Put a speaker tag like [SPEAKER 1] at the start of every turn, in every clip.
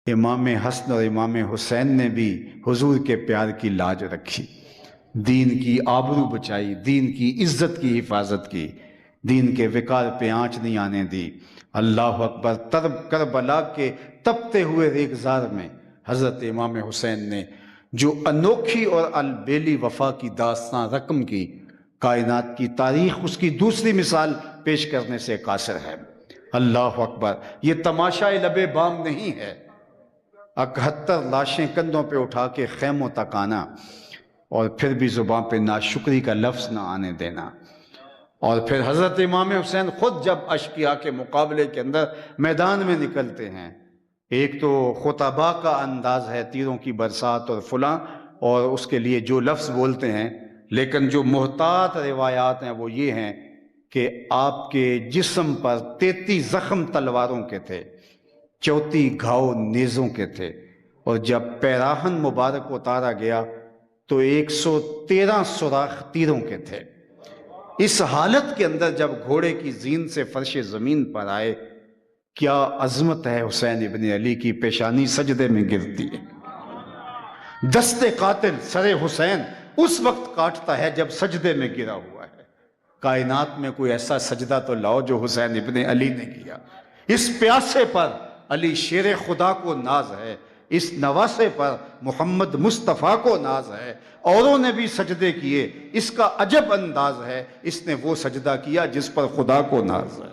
[SPEAKER 1] امام حسن اور امام حسین نے بھی حضور کے پیار کی لاج رکھی، دین کی آبرو بچائی، دین کی عزت کی حفاظت کی، دین کے وقار پہ آنچ نہیں آنے دی۔ اللہ اکبر۔ کربلا کے تپتے ہوئے ریگزار میں حضرت امام حسین نے جو انوکھی اور البیلی وفا کی داستان رقم کی، کائنات کی تاریخ اس کی دوسری مثال پیش کرنے سے قاصر ہے۔ اللہ اکبر۔ یہ تماشائے لب بام نہیں ہے، 71 لاشیں کندھوں پہ اٹھا کے خیموں تک آنا اور پھر بھی زبان پہ ناشکری کا لفظ نہ آنے دینا۔ اور پھر حضرت امام حسین خود جب اشقیاء کے مقابلے کے اندر میدان میں نکلتے ہیں، ایک تو خطبہ کا انداز ہے، تیروں کی برسات اور فلاں، اور اس کے لیے جو لفظ بولتے ہیں، لیکن جو محتاط روایات ہیں وہ یہ ہیں کہ آپ کے جسم پر 33 زخم تلواروں کے تھے، 34 گھاؤ نیزوں کے تھے، اور جب پیراہن مبارک اتارا گیا تو 113 سوراخ تیروں کے تھے۔ اس حالت کے اندر جب گھوڑے کی زین سے فرش زمین پر آئے، کیا عظمت ہے حسین ابن علی کی، پیشانی سجدے میں گرتی ہے۔ دست قاتل سر حسین اس وقت کاٹتا ہے جب سجدے میں گرا ہوا ہے۔ کائنات میں کوئی ایسا سجدہ تو لاؤ جو حسین ابن علی نے کیا۔ اس پیاسے پر علی شیر خدا کو ناز ہے، اس نواسے پر محمد مصطفیٰ کو ناز ہے۔ اوروں نے بھی سجدے کیے، اس کا عجب انداز ہے، اس نے وہ سجدہ کیا جس پر خدا کو ناز ہے۔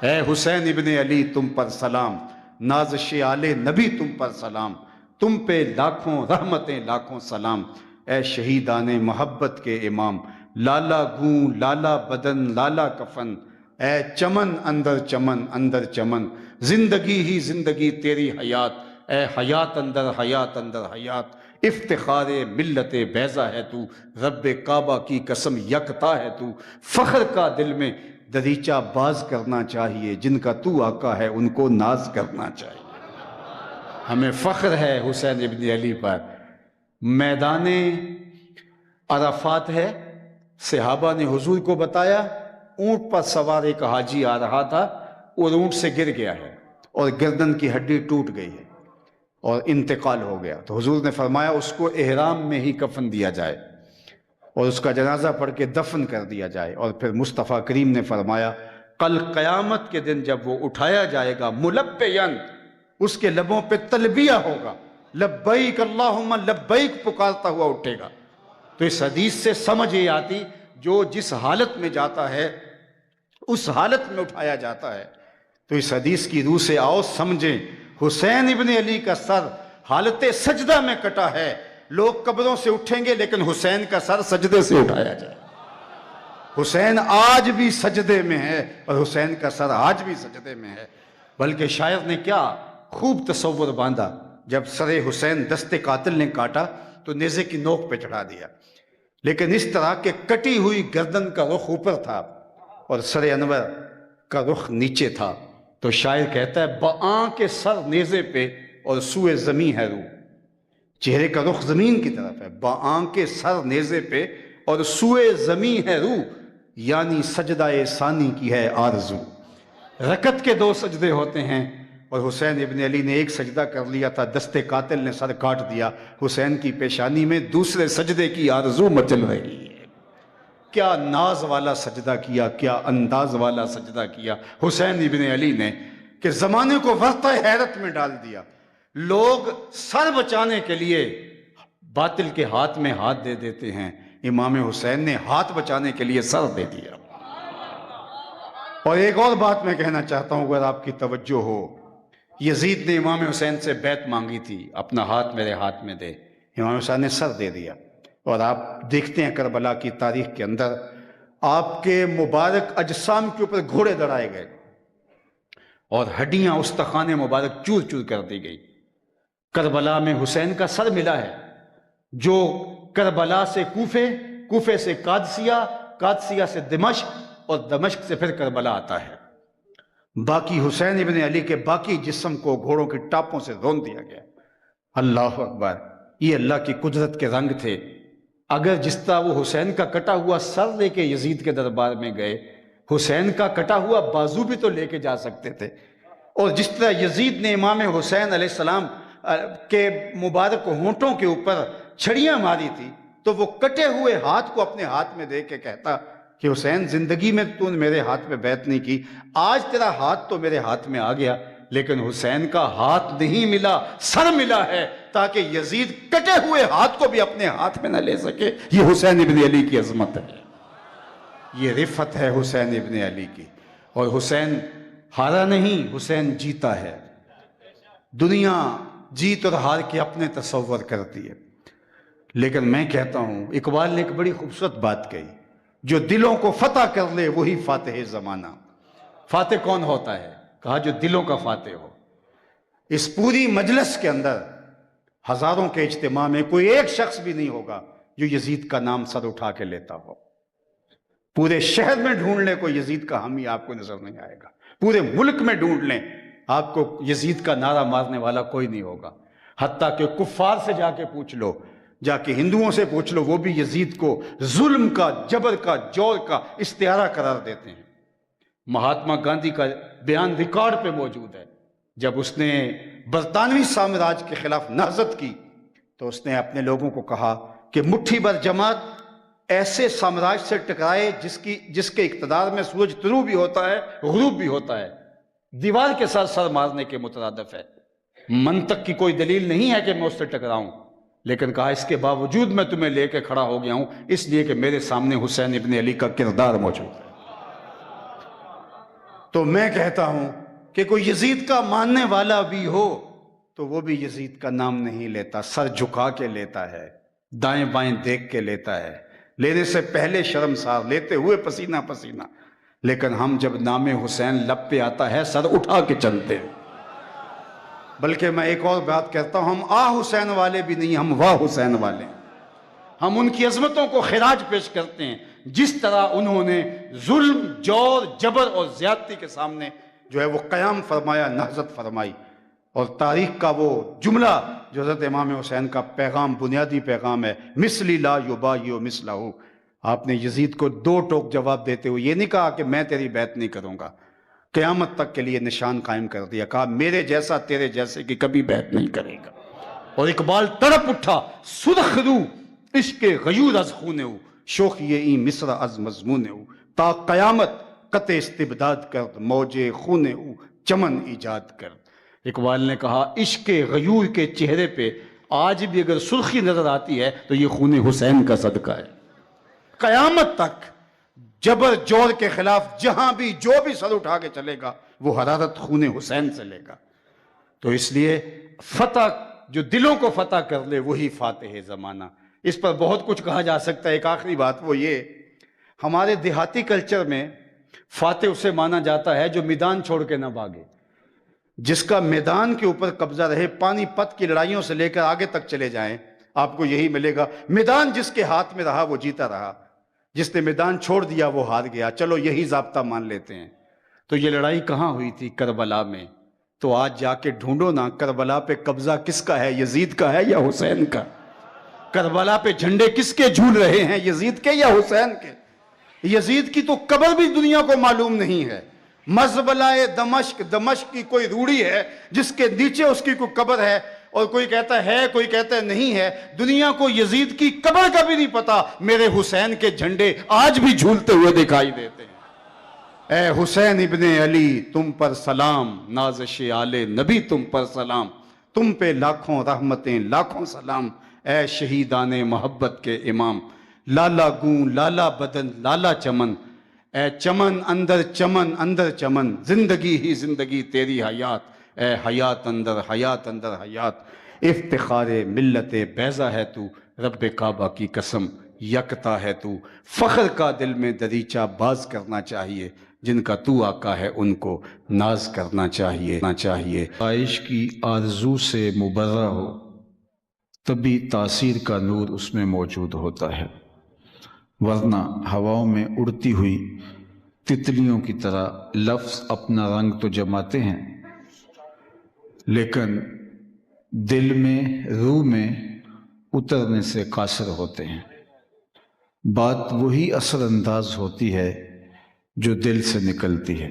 [SPEAKER 1] اے حسین ابن علی تم پر سلام، نازش آل نبی تم پر سلام، تم پہ لاکھوں رحمتیں لاکھوں سلام۔ اے شہیدان محبت کے امام، لالا گوں لالا بدن لالا کفن، اے چمن اندر چمن، زندگی ہی زندگی تیری حیات، اے حیات اندر حیات، افتخار ملت بیضا ہے تو، رب کعبہ کی قسم یکتا ہے تو، فخر کا دل میں دریچہ باز کرنا چاہیے، جن کا تو آقا ہے ان کو ناز کرنا چاہیے۔ ہمیں فخر ہے حسین ابن علی پر۔ میدان عرفات ہے، صحابہ نے حضور کو بتایا، اونٹ پر سوار ایک حاجی آ رہا تھا اور اونٹ سے گر گیا ہے اور گردن کی ہڈی ٹوٹ گئی ہے اور انتقال ہو گیا، تو حضور نے فرمایا اس کو احرام میں ہی کفن دیا جائے اور اس کا جنازہ پڑھ کے دفن کر دیا جائے۔ اور پھر مصطفیٰ کریم نے فرمایا کل قیامت کے دن جب وہ اٹھایا جائے گا ملبین، اس کے لبوں پہ تلبیہ ہوگا، لبیک اللہم لبیک پکارتا ہوا اٹھے گا۔ تو اس حدیث سے سمجھ یہ آتی جو جس حالت میں جاتا ہے اس حالت میں اٹھایا جاتا ہے۔ تو اس حدیث کی روح سے آؤ سمجھیں، حسین ابن علی کا سر حالت سجدہ میں کٹا ہے۔ لوگ قبروں سے اٹھیں گے لیکن حسین کا سر سجدے سے اٹھایا جائے۔ حسین آج بھی سجدے میں ہے اور حسین کا سر آج بھی سجدے میں ہے۔ بلکہ شاعر نے کیا خوب تصور باندھا، جب سر حسین دست قاتل نے کاٹا تو نیزے کی نوک پہ چڑھا دیا، لیکن اس طرح کہ کٹی ہوئی گردن کا رخ اوپر تھا اور سر انور کا رخ نیچے تھا، تو شاعر کہتا ہے بآں کے سر نیزے پہ اور سوئے زمین ہے روح، چہرے کا رخ زمین کی طرف ہے، بآں کے سر نیزے پہ اور سوئے زمین ہے روح، یعنی سجدہ ثانی کی ہے آرزو۔ رکعت کے 2 سجدے ہوتے ہیں اور حسین ابن علی نے ایک سجدہ کر لیا تھا، دست قاتل نے سر کاٹ دیا، حسین کی پیشانی میں دوسرے سجدے کی آرزو مچل رہی ہے۔ کیا ناز والا سجدہ کیا، کیا انداز والا سجدہ کیا حسین ابن علی نے کہ زمانے کو ورطہ حیرت میں ڈال دیا۔ لوگ سر بچانے کے لیے باطل کے ہاتھ میں ہاتھ دے دیتے ہیں، امام حسین نے ہاتھ بچانے کے لیے سر دے دیا۔ اور ایک اور بات میں کہنا چاہتا ہوں اگر آپ کی توجہ ہو، یزید نے امام حسین سے بیعت مانگی تھی، اپنا ہاتھ میرے ہاتھ میں دے، امام حسین نے سر دے دیا۔ اور آپ دیکھتے ہیں کربلا کی تاریخ کے اندر آپ کے مبارک اجسام کے اوپر گھوڑے دڑائے گئے اور ہڈیاں استخوان مبارک چور چور کر دی گئی۔ کربلا میں حسین کا سر ملا ہے، جو کربلا سے کوفے، کوفے سے قادسیہ، قادسیہ سے دمشق اور دمشق سے پھر کربلا آتا ہے۔ باقی حسین ابن علی کے باقی جسم کو گھوڑوں کی ٹاپوں سے رون دیا گیا۔ اللہ اکبر، یہ اللہ کی قدرت کے رنگ تھے۔ اگر جس طرح وہ حسین کا کٹا ہوا سر لے کے یزید کے دربار میں گئے، حسین کا کٹا ہوا بازو بھی تو لے کے جا سکتے تھے، اور جس طرح یزید نے امام حسین علیہ السلام کے مبارک ہونٹوں کے اوپر چھڑیاں ماری تھی، تو وہ کٹے ہوئے ہاتھ کو اپنے ہاتھ میں دے کے کہتا کہ حسین زندگی میں تو نے میرے ہاتھ میں بیعت نہیں کی، آج تیرا ہاتھ تو میرے ہاتھ میں آ گیا، لیکن حسین کا ہاتھ نہیں ملا، سر ملا ہے، تاکہ یزید کٹے ہوئے ہاتھ کو بھی اپنے ہاتھ میں نہ لے سکے۔ یہ حسین ابن علی کی عظمت ہے، یہ رفت ہے حسین ابن علی کی۔ اور حسین ہارا نہیں، حسین جیتا ہے۔ دنیا جیت اور ہار کے اپنے تصور کرتی ہے، لیکن میں کہتا ہوں، اقبال نے ایک بڑی خوبصورت بات کہی، جو دلوں کو فتح کر لے وہی فاتح زمانہ۔ فاتح کون ہوتا ہے؟ کہا جو دلوں کا فاتح ہو۔ اس پوری مجلس کے اندر ہزاروں کے اجتماع میں کوئی ایک شخص بھی نہیں ہوگا جو یزید کا نام سر اٹھا کے لیتا ہو۔ پورے شہر میں ڈھونڈ لیں، کوئی یزید کا حامی آپ کو نظر نہیں آئے گا۔ پورے ملک میں ڈھونڈ لیں، آپ کو یزید کا نعرہ مارنے والا کوئی نہیں ہوگا۔ حتیٰ کہ کفار سے جا کے پوچھ لو، جا کے ہندوؤں سے پوچھ لو، وہ بھی یزید کو ظلم کا، جبر کا، جور کا استعارہ قرار دیتے ہیں۔ مہاتما گاندھی کا بیان ریکارڈ پہ موجود ہے، جب اس نے برطانوی سامراج کے خلاف نہضت کی تو اس نے اپنے لوگوں کو کہا کہ مٹھی بھر جماعت ایسے سامراج سے ٹکرائے جس کے اقتدار میں سورج طلوع بھی ہوتا ہے، غروب بھی ہوتا ہے، دیوار کے ساتھ سر مارنے کے مترادف ہے۔ منطق کی کوئی دلیل نہیں ہے کہ میں اس سے ٹکراؤں، لیکن کہا اس کے باوجود میں تمہیں لے کے کھڑا ہو گیا ہوں، اس لیے کہ میرے سامنے حسین ابن علی کا کردار موجود ہے۔ تو میں کہتا ہوں کہ کوئی یزید کا ماننے والا بھی ہو تو وہ بھی یزید کا نام نہیں لیتا، سر جھکا کے لیتا ہے، دائیں بائیں دیکھ کے لیتا ہے، لینے سے پہلے شرمسار، لیتے ہوئے پسینہ پسینہ۔ لیکن ہم جب نام حسین لب پہ آتا ہے سر اٹھا کے چلتے ہیں۔ بلکہ میں ایک اور بات کہتا ہوں، ہم آ حسین والے بھی نہیں، ہم واہ حسین والے ہیں۔ ہم ان کی عظمتوں کو خراج پیش کرتے ہیں، جس طرح انہوں نے ظلم، جور، جبر اور زیادتی کے سامنے جو ہے وہ قیام فرمایا، نہضت فرمائی۔ اور تاریخ کا وہ جملہ جو حضرت امام حسین کا پیغام، بنیادی پیغام ہے، مثلی لا یبایع مثلہ، آپ نے یزید کو دو ٹوک جواب دیتے ہوئے یہ نہیں کہا کہ میں تیری بیعت نہیں کروں گا، قیامت تک کے لیے نشان قائم کر دیا، کہا میرے جیسا تیرے جیسے کی کبھی بیعت نہیں کرے گا۔ اور اقبال تڑپ اٹھا، سرخ رو عشق غیور از خونے ہو، شوخی این مصر از مضمونے ہو، تا قیامت قطع استبداد کرد، موج خونے ہو چمن ایجاد کرد۔ اقبال نے کہا عشق غیور کے چہرے پہ آج بھی اگر سرخی نظر آتی ہے تو یہ خون حسین کا صدقہ ہے۔ قیامت تک جبر جور کے خلاف جہاں بھی جو بھی سر اٹھا کے چلے گا وہ حرارت خون حسین سے لے گا۔ تو اس لیے فتح جو دلوں کو فتح کر لے وہی فاتح زمانہ۔ اس پر بہت کچھ کہا جا سکتا ہے۔ ایک آخری بات وہ یہ، ہمارے دیہاتی کلچر میں فاتح اسے مانا جاتا ہے جو میدان چھوڑ کے نہ بھاگے، جس کا میدان کے اوپر قبضہ رہے، پانی پت کی لڑائیوں سے لے کر آگے تک چلے جائیں، آپ کو یہی ملے گا۔ میدان جس کے ہاتھ میں رہا وہ جیتا رہا، جس نے میدان چھوڑ دیا وہ ہار گیا، چلو یہی ضابطہ مان لیتے ہیں۔ تو یہ لڑائی کہاں ہوئی تھی؟ کربلا میں۔ تو آج جا کے ڈھونڈو نا، کربلا پہ قبضہ کس کا ہے؟ یزید کا ہے یا حسین کا؟ کربلا پہ جھنڈے کس کے جھول رہے ہیں؟ یزید کے یا حسین کے؟ یزید کی تو قبر بھی دنیا کو معلوم نہیں ہے۔ مزبلہ دمشق، دمشق کی کوئی روڑی ہے جس کے نیچے اس کی کوئی قبر ہے، اور کوئی کہتا ہے کوئی کہتا ہے نہیں ہے۔ دنیا کو یزید کی قبر کا بھی نہیں پتا، میرے حسین کے جھنڈے آج بھی جھولتے ہوئے دکھائی دیتے ہیں۔ اے حسین ابن علی تم پر سلام، نازش آل نبی تم پر سلام، تم پہ لاکھوں رحمتیں لاکھوں سلام، اے شہیدان محبت کے امام، لالا گوں لالا بدن لالا چمن، اے چمن اندر چمن، زندگی ہی زندگی تیری حیات، اے حیات اندر حیات، افتخار ملت بیضا ہے تو، رب کعبہ کی قسم یکتا ہے تو، فخر کا دل میں دریچہ باز کرنا چاہیے، جن کا تو آقا ہے ان کو ناز کرنا چاہیے۔ خواہش کی آرزو سے مبرہ ہو تبھی تاثیر کا نور اس میں موجود ہوتا ہے، ورنہ ہواؤں میں اڑتی ہوئی تتلیوں کی طرح لفظ اپنا رنگ تو جماتے ہیں لیکن دل میں، روح میں اترنے سے قاصر ہوتے ہیں۔ بات وہی اثر انداز ہوتی ہے جو دل سے نکلتی ہے۔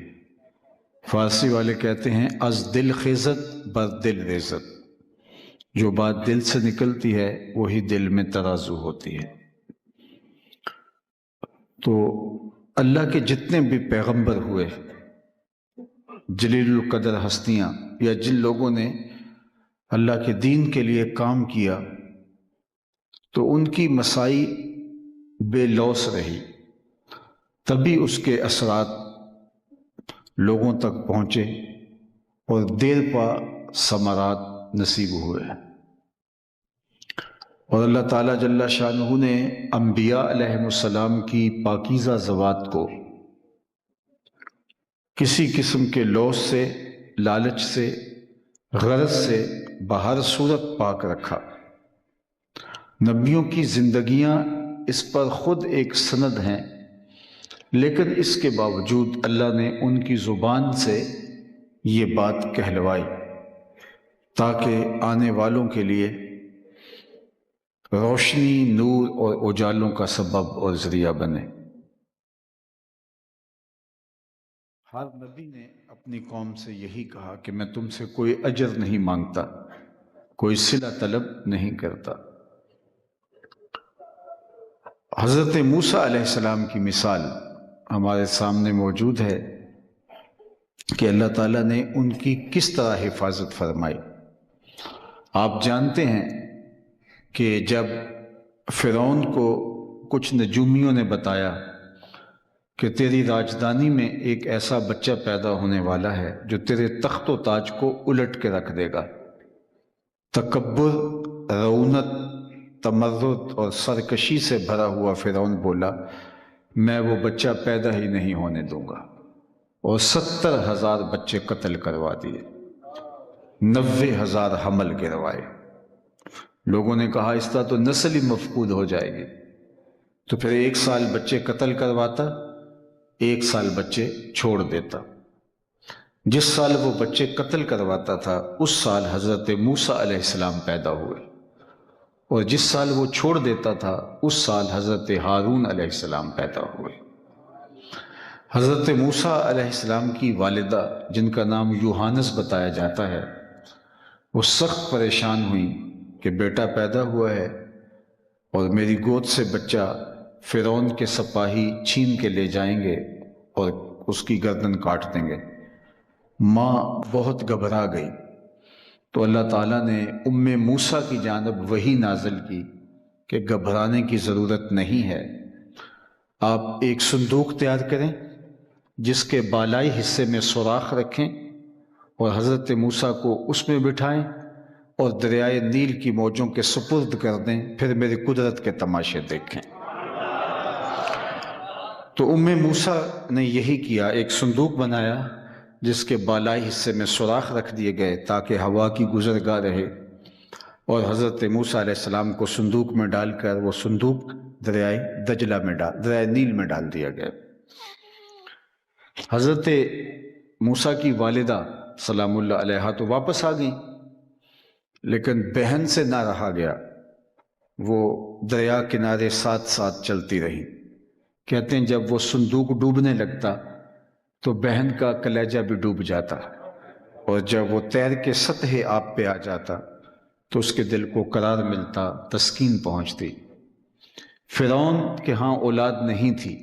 [SPEAKER 1] فارسی والے کہتے ہیں از دل خیزت بر دل ریزت، جو بات دل سے نکلتی ہے وہی دل میں ترازو ہوتی ہے۔ تو اللہ کے جتنے بھی پیغمبر ہوئے، جلیل القدر ہستیاں، یا جن لوگوں نے اللہ کے دین کے لیے کام کیا، تو ان کی مسائی بے لوث رہی، تبھی اس کے اثرات لوگوں تک پہنچے اور دیر پا ثمرات نصیب ہوئے۔ اور اللہ تعالیٰ جل شانہ نے انبیاء علیہ السلام کی پاکیزہ ذوات کو کسی قسم کے لوث سے، لالچ سے، غرض سے بہر صورت پاک رکھا۔ نبیوں کی زندگیاں اس پر خود ایک سند ہیں، لیکن اس کے باوجود اللہ نے ان کی زبان سے یہ بات کہلوائی تاکہ آنے والوں کے لیے روشنی، نور اور اجالوں کا سبب اور ذریعہ بنے۔ ہر نبی نے اپنی قوم سے یہی کہا کہ میں تم سے کوئی اجر نہیں مانگتا، کوئی صلہ طلب نہیں کرتا۔ حضرت موسیٰ علیہ السلام کی مثال ہمارے سامنے موجود ہے کہ اللہ تعالیٰ نے ان کی کس طرح حفاظت فرمائی۔ آپ جانتے ہیں کہ جب فرعون کو کچھ نجومیوں نے بتایا کہ تیری راجدانی میں ایک ایسا بچہ پیدا ہونے والا ہے جو تیرے تخت و تاج کو الٹ کے رکھ دے گا، تکبر، رعونت، تمرد اور سرکشی سے بھرا ہوا فرعون بولا میں وہ بچہ پیدا ہی نہیں ہونے دوں گا، اور 70,000 بچے قتل کروا دیے، 90,000 حمل گروائے۔ لوگوں نے کہا اس طرح تو نسل ہی مفقود ہو جائے گی۔ تو پھر 1 سال بچے قتل کرواتا، 1 سال بچے چھوڑ دیتا۔ جس سال وہ بچے قتل کرواتا تھا اس سال حضرت موسیٰ علیہ السلام پیدا ہوئے، اور جس سال وہ چھوڑ دیتا تھا اس سال حضرت ہارون علیہ السلام پیدا ہوئے۔ حضرت موسیٰ علیہ السلام کی والدہ، جن کا نام یوحانس بتایا جاتا ہے، وہ سخت پریشان ہوئیں کہ بیٹا پیدا ہوا ہے اور میری گود سے بچہ فرعون کے سپاہی چھین کے لے جائیں گے اور اس کی گردن کاٹ دیں گے۔ ماں بہت گھبرا گئی، تو اللہ تعالیٰ نے موسیٰ کی جانب وحی نازل کی کہ گھبرانے کی ضرورت نہیں ہے، آپ ایک صندوق تیار کریں جس کے بالائی حصے میں سوراخ رکھیں اور حضرت موسیٰ کو اس میں بٹھائیں اور دریائے نیل کی موجوں کے سپرد کر دیں، پھر میری قدرت کے تماشے دیکھیں۔ تو موسیٰ نے یہی کیا، ایک صندوق بنایا جس کے بالائی حصے میں سوراخ رکھ دیے گئے تاکہ ہوا کی گزرگاہ رہے، اور حضرت موسیٰ علیہ السلام کو صندوق میں ڈال کر وہ صندوق دریائے نیل میں ڈال دیا گیا۔ حضرت موسیٰ کی والدہ سلام اللہ علیہا تو واپس آ گئیں، لیکن بہن سے نہ رہا گیا، وہ دریا کنارے ساتھ ساتھ چلتی رہی۔ کہتے ہیں جب وہ صندوق ڈوبنے لگتا تو بہن کا کلیجہ بھی ڈوب جاتا، اور جب وہ تیر کے سطح آب پہ آ جاتا تو اس کے دل کو قرار ملتا، تسکین پہنچتی۔ فرعون کے ہاں اولاد نہیں تھی۔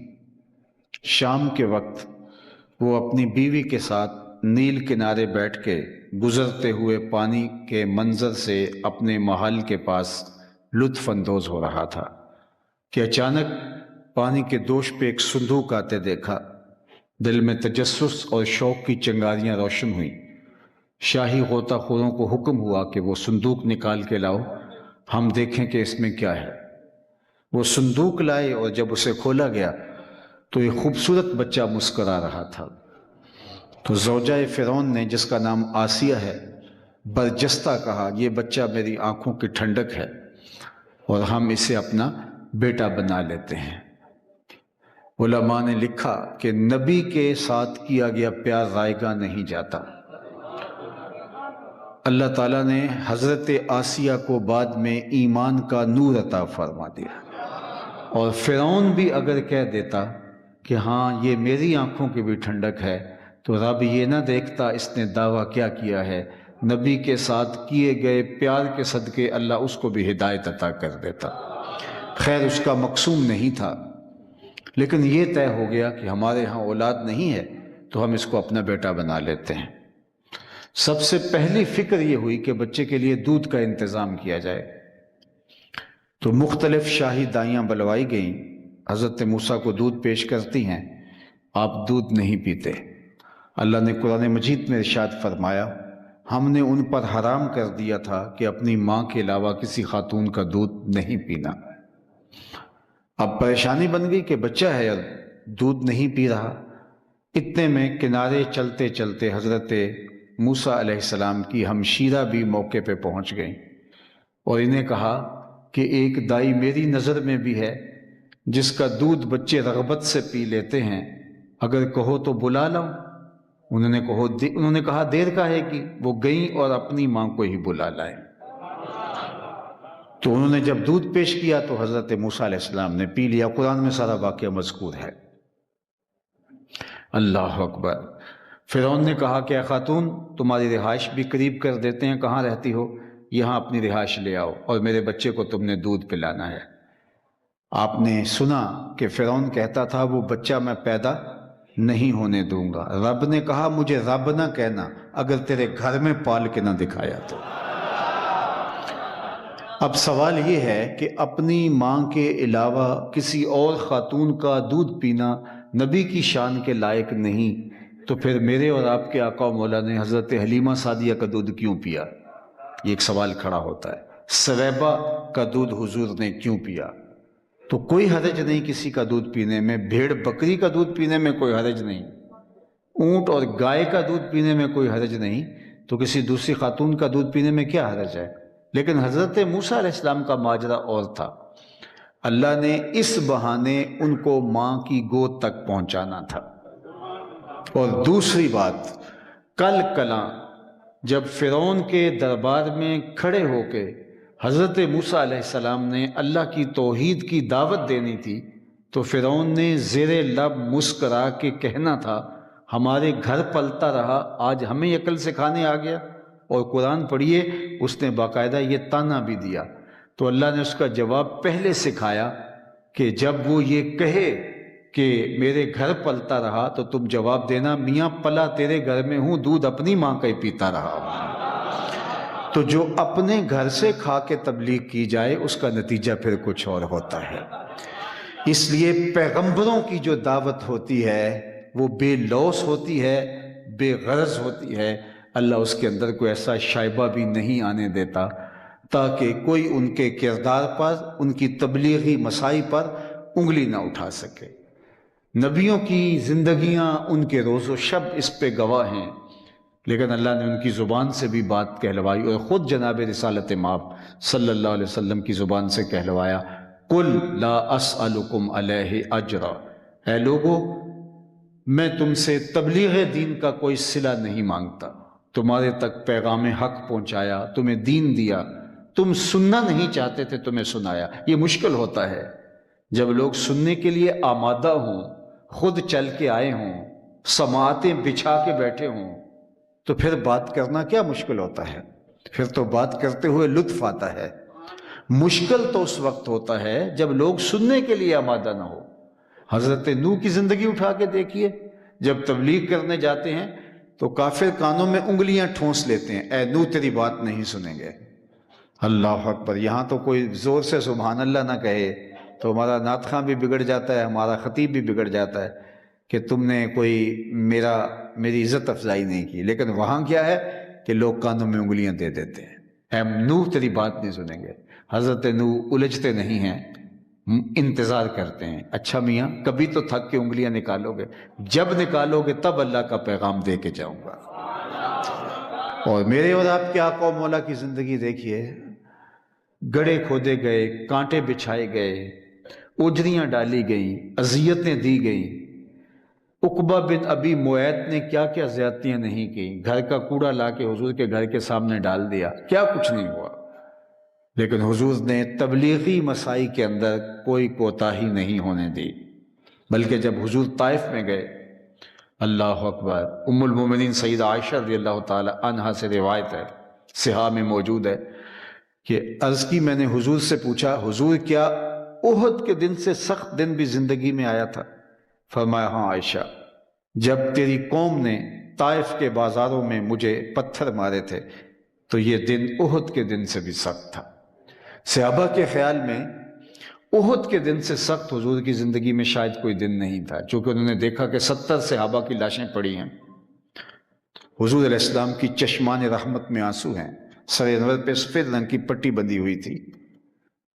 [SPEAKER 1] شام کے وقت وہ اپنی بیوی کے ساتھ نیل کنارے بیٹھ کے گزرتے ہوئے پانی کے منظر سے اپنے محل کے پاس لطف اندوز ہو رہا تھا کہ اچانک پانی کے دوش پہ ایک صندوق آتے دیکھا۔ دل میں تجسس اور شوق کی چنگاریاں روشن ہوئیں۔ شاہی غوطہ خوروں کو حکم ہوا کہ وہ صندوق نکال کے لاؤ، ہم دیکھیں کہ اس میں کیا ہے۔ وہ صندوق لائے اور جب اسے کھولا گیا تو ایک خوبصورت بچہ مسکرا رہا تھا۔ تو زوجہ فرعون نے، جس کا نام آسیہ ہے، برجستہ کہا یہ بچہ میری آنکھوں کی ٹھنڈک ہے اور ہم اسے اپنا بیٹا بنا لیتے ہیں۔ علماء نے لکھا کہ نبی کے ساتھ کیا گیا پیار رائے گاہ نہیں جاتا۔ اللہ تعالیٰ نے حضرت آسیہ کو بعد میں ایمان کا نور عطا فرما دیا، اور فرعون بھی اگر کہہ دیتا کہ ہاں یہ میری آنکھوں کی بھی ٹھنڈک ہے تو رب یہ نہ دیکھتا اس نے دعویٰ کیا کیا ہے، نبی کے ساتھ کیے گئے پیار کے صدقے اللہ اس کو بھی ہدایت عطا کر دیتا۔ خیر اس کا مقصود نہیں تھا، لیکن یہ طے ہو گیا کہ ہمارے ہاں اولاد نہیں ہے تو ہم اس کو اپنا بیٹا بنا لیتے ہیں۔ سب سے پہلی فکر یہ ہوئی کہ بچے کے لیے دودھ کا انتظام کیا جائے، تو مختلف شاہی دائیاں بلوائی گئیں، حضرت موسیٰ کو دودھ پیش کرتی ہیں، آپ دودھ نہیں پیتے۔ اللہ نے قرآن مجید میں ارشاد فرمایا، ہم نے ان پر حرام کر دیا تھا کہ اپنی ماں کے علاوہ کسی خاتون کا دودھ نہیں پینا۔ اب پریشانی بن گئی کہ بچہ ہے اور دودھ نہیں پی رہا۔ اتنے میں کنارے چلتے چلتے حضرت موسیٰ علیہ السلام کی ہمشیرہ بھی موقع پہ پہنچ گئیں اور انہیں کہا کہ ایک دائی میری نظر میں بھی ہے جس کا دودھ بچے رغبت سے پی لیتے ہیں، اگر کہو تو بلا لاؤں۔ انہوں نے کہا دیر کاہے کی، وہ گئیں اور اپنی ماں کو ہی بلا لائیں۔ تو انہوں نے جب دودھ پیش کیا تو حضرت موسیٰ علیہ السلام نے پی لیا۔ قرآن میں سارا واقعہ مذکور ہے۔ اللہ اکبر۔ فرعون نے کہا کہ اے خاتون، تمہاری رہائش بھی قریب کر دیتے ہیں، کہاں رہتی ہو؟ یہاں اپنی رہائش لے آؤ اور میرے بچے کو تم نے دودھ پلانا ہے۔ آپ نے سنا کہ فرعون کہتا تھا وہ بچہ میں پیدا نہیں ہونے دوں گا۔ رب نے کہا مجھے رب نہ کہنا اگر تیرے گھر میں پال کے نہ دکھایا تو۔ اب سوال یہ ہے کہ اپنی ماں کے علاوہ کسی اور خاتون کا دودھ پینا نبی کی شان کے لائق نہیں، تو پھر میرے اور آپ کے آقا و مولا نے حضرت حلیمہ سعدیہ کا دودھ کیوں پیا؟ یہ ایک سوال کھڑا ہوتا ہے۔ سویبہ کا دودھ حضور نے کیوں پیا؟ تو کوئی حرج نہیں کسی کا دودھ پینے میں، بھیڑ بکری کا دودھ پینے میں کوئی حرج نہیں، اونٹ اور گائے کا دودھ پینے میں کوئی حرج نہیں، تو کسی دوسری خاتون کا دودھ پینے میں کیا حرج ہے؟ لیکن حضرت موسیٰ علیہ السلام کا ماجرا اور تھا۔ اللہ نے اس بہانے ان کو ماں کی گود تک پہنچانا تھا۔ اور دوسری بات، کل کلاں جب فرعون کے دربار میں کھڑے ہو کے حضرت موسیٰ علیہ السلام نے اللہ کی توحید کی دعوت دینی تھی، تو فرعون نے زیر لب مسکرا کے کہنا تھا ہمارے گھر پلتا رہا، آج ہمیں عقل سکھانے آ گیا۔ اور قرآن پڑھیے، اس نے باقاعدہ یہ طعنہ بھی دیا، تو اللہ نے اس کا جواب پہلے سکھایا کہ جب وہ یہ کہے کہ میرے گھر پلتا رہا تو تم جواب دینا میاں پلا تیرے گھر میں ہوں، دودھ اپنی ماں کا ہی پیتا رہا ہوں۔ تو جو اپنے گھر سے کھا کے تبلیغ کی جائے اس کا نتیجہ پھر کچھ اور ہوتا ہے۔ اس لیے پیغمبروں کی جو دعوت ہوتی ہے وہ بے لوث ہوتی ہے، بے غرض ہوتی ہے۔ اللہ اس کے اندر کوئی ایسا شائبہ بھی نہیں آنے دیتا تاکہ کوئی ان کے کردار پر، ان کی تبلیغی مساعی پر انگلی نہ اٹھا سکے۔ نبیوں کی زندگیاں، ان کے روز و شب اس پہ گواہ ہیں، لیکن اللہ نے ان کی زبان سے بھی بات کہلوائی اور خود جناب رسالت مآب صلی اللہ علیہ وسلم کی زبان سے کہلوایا، قُلْ لَا أَسْأَلُكُمْ عَلَيْهِ أَجْرًا، اے لوگو میں تم سے تبلیغ دین کا کوئی صلہ نہیں مانگتا، تمہارے تک پیغام حق پہنچایا، تمہیں دین دیا، تم سننا نہیں چاہتے تھے تمہیں سنایا۔ یہ مشکل ہوتا ہے جب لوگ سننے کے لیے آمادہ ہوں، خود چل کے آئے ہوں، سماعتیں بچھا کے بیٹھے ہوں، تو پھر بات کرنا کیا مشکل ہوتا ہے؟ پھر تو بات کرتے ہوئے لطف آتا ہے۔ مشکل تو اس وقت ہوتا ہے جب لوگ سننے کے لیے آمادہ نہ ہو۔ حضرت نوح کی زندگی اٹھا کے دیکھیے، جب تبلیغ کرنے جاتے ہیں تو کافر کانوں میں انگلیاں ٹھونس لیتے ہیں، اے نوح تیری بات نہیں سنیں گے۔ اللہ اکبر۔ یہاں تو کوئی زور سے سبحان اللہ نہ کہے تو ہمارا نعت خواں بھی بگڑ جاتا ہے، ہمارا خطیب بھی بگڑ جاتا ہے کہ تم نے کوئی میری عزت افزائی نہیں کی۔ لیکن وہاں کیا ہے کہ لوگ کانوں میں انگلیاں دے دیتے ہیں، اے نوح تیری بات نہیں سنیں گے۔ حضرت نوح الجھتے نہیں ہیں، انتظار کرتے ہیں، اچھا میاں کبھی تو تھک کے انگلیاں نکالو گے، جب نکالو گے تب اللہ کا پیغام دے کے جاؤں گا۔ اور میرے اور آپ کے آقا و مولا کی زندگی دیکھیے، گڑھے کھودے گئے، کانٹے بچھائے گئے، اجریاں ڈالی گئیں، اذیتیں دی گئیں۔ عقبہ بن ابی معیط نے کیا کیا زیادتیاں نہیں کی، گھر کا کوڑا لا کے حضور کے گھر کے سامنے ڈال دیا، کیا کچھ نہیں ہوا، لیکن حضور نے تبلیغی مساعی کے اندر کوئی کوتاہی نہیں ہونے دی۔ بلکہ جب حضور طائف میں گئے اللہ اکبر۔ ام المومنین سیدہ عائشہ رضی اللہ تعالی عنہا سے روایت ہے، صحاح میں موجود ہے کہ عرض کی میں نے حضور سے پوچھا، حضور کیا احد کے دن سے سخت دن بھی زندگی میں آیا تھا؟ فرمایا ہاں عائشہ، جب تیری قوم نے طائف کے بازاروں میں مجھے پتھر مارے تھے تو یہ دن احد کے دن سے بھی سخت تھا۔ صحابہ کے خیال میں احد کے دن سے سخت حضور کی زندگی میں شاید کوئی دن نہیں تھا، چونکہ انہوں نے دیکھا کہ 70 صحابہ کی لاشیں پڑی ہیں، حضور علیہ السلام کی چشمان رحمت میں آنسو ہیں، سر انور پہ سفید رنگ کی پٹی بندھی ہوئی تھی،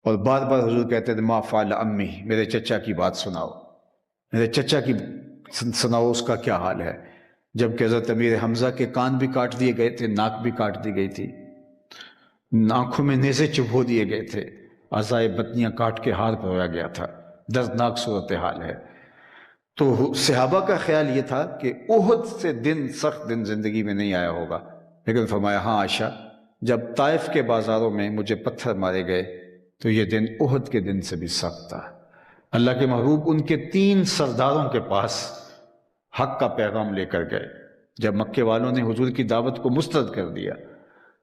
[SPEAKER 1] اور بار بار حضور کہتے تھے ما فعل امی، میرے چچا کی بات سناؤ، میرے چچا کی سناؤ، اس کا کیا حال ہے؟ جبکہ حضرت امیر حمزہ کے کان بھی کاٹ دیے گئے تھے، ناک بھی کاٹ دی گئی تھی، آنکھوں میں نیزے چبھو دیے گئے تھے، اعضائے بطنیاں کاٹ کے ہار پرویا گیا تھا، دردناک صورتحال ہے۔ تو صحابہ کا خیال یہ تھا کہ احد سے دن سخت دن زندگی میں نہیں آیا ہوگا، لیکن فرمایا ہاں عائشہ، جب طائف کے بازاروں میں مجھے پتھر مارے گئے تو یہ دن احد کے دن سے بھی سخت تھا۔ اللہ کے محبوب ان کے 3 سرداروں کے پاس حق کا پیغام لے کر گئے۔ جب مکے والوں نے حضور کی دعوت کو مسترد کر دیا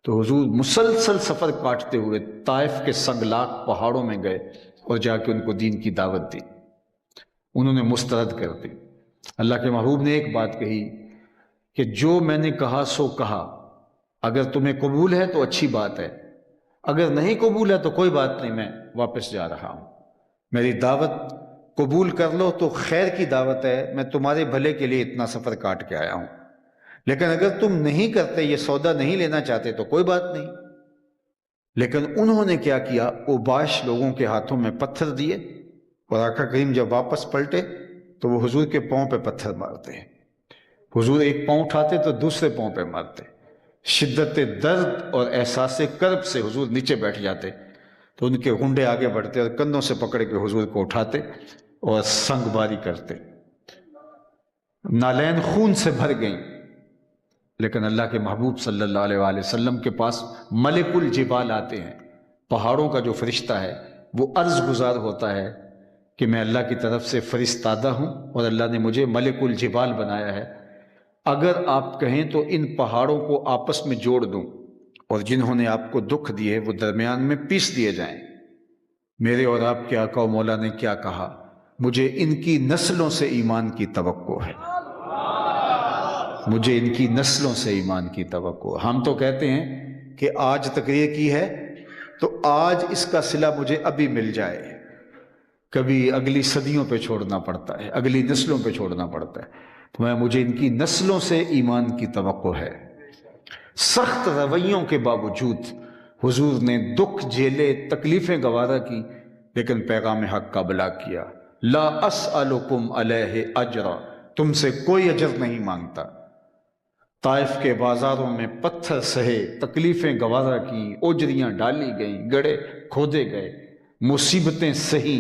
[SPEAKER 1] تو حضور مسلسل سفر کاٹتے ہوئے طائف کے سنگلاخ پہاڑوں میں گئے اور جا کے ان کو دین کی دعوت دی، انہوں نے مسترد کر دی۔ اللہ کے محبوب نے ایک بات کہی کہ جو میں نے کہا سو کہا، اگر تمہیں قبول ہے تو اچھی بات ہے، اگر نہیں قبول ہے تو کوئی بات نہیں، میں واپس جا رہا ہوں، میری دعوت قبول کر لو تو خیر کی دعوت ہے، میں تمہارے بھلے کے لیے اتنا سفر کاٹ کے آیا ہوں، لیکن اگر تم نہیں کرتے، یہ سودا نہیں لینا چاہتے تو کوئی بات نہیں۔ لیکن انہوں نے کیا کیا، اوباش لوگوں کے ہاتھوں میں پتھر دیے، اور آقا کریم جب واپس پلٹے تو وہ حضور کے پاؤں پہ پتھر مارتے ہیں، حضور ایک پاؤں اٹھاتے تو دوسرے پاؤں پہ مارتے، شدت درد اور احساس کرب سے حضور نیچے بیٹھ جاتے تو ان کے گھنڈے آگے بڑھتے اور کندھوں سے پکڑ کے حضور کو اٹھاتے اور سنگ باری کرتے، نالین خون سے بھر گئیں، لیکن اللہ کے محبوب صلی اللہ علیہ وآلہ وسلم کے پاس ملک الجبال آتے ہیں، پہاڑوں کا جو فرشتہ ہے وہ عرض گزار ہوتا ہے کہ میں اللہ کی طرف سے فرستادہ ہوں اور اللہ نے مجھے ملک الجبال بنایا ہے، اگر آپ کہیں تو ان پہاڑوں کو آپس میں جوڑ دوں اور جنہوں نے آپ کو دکھ دیے وہ درمیان میں پیس دیے جائیں۔ میرے اور آپ کے آقا و مولا نے کیا کہا، مجھے ان کی نسلوں سے ایمان کی توقع ہے، مجھے ان کی نسلوں سے ایمان کی توقع ہے۔ ہم تو کہتے ہیں کہ آج تقریر کی ہے تو آج اس کا صلہ مجھے ابھی مل جائے، کبھی اگلی صدیوں پہ چھوڑنا پڑتا ہے، اگلی نسلوں پہ چھوڑنا پڑتا ہے، تو مجھے ان کی نسلوں سے ایمان کی توقع ہے۔ سخت رویوں کے باوجود حضور نے دکھ جھیلے، تکلیفیں گوارا کی، لیکن پیغام حق کا بلاغ کیا۔ لا اسألکم علیہ اجرا، تم سے کوئی اجر نہیں مانگتا۔ طائف کے بازاروں میں پتھر سہے، تکلیفیں گوارا کی، اجریاں ڈالی گئیں، گڑھے کھودے گئے، مصیبتیں سہی،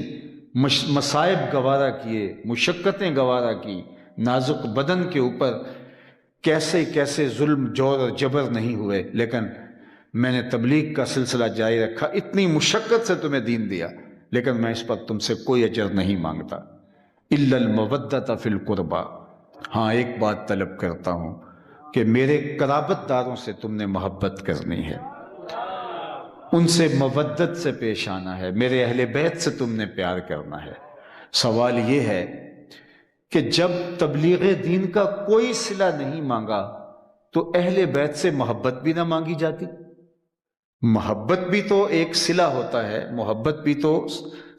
[SPEAKER 1] مصائب گوارا کیے، مشقتیں گوارا کی، نازک بدن کے اوپر کیسے کیسے ظلم، جور اور جبر نہیں ہوئے، لیکن میں نے تبلیغ کا سلسلہ جاری رکھا، اتنی مشقت سے تمہیں دین دیا، لیکن میں اس پر تم سے کوئی اجر نہیں مانگتا۔ الا المودۃ فی القربى، ہاں ایک بات طلب کرتا ہوں کہ میرے قرابت داروں سے تم نے محبت کرنی ہے، ان سے مودت سے پیش آنا ہے، میرے اہل بیت سے تم نے پیار کرنا ہے۔ سوال یہ ہے کہ جب تبلیغ دین کا کوئی صلہ نہیں مانگا تو اہل بیت سے محبت بھی نہ مانگی جاتی؟ محبت بھی تو ایک صلہ ہوتا ہے، محبت بھی تو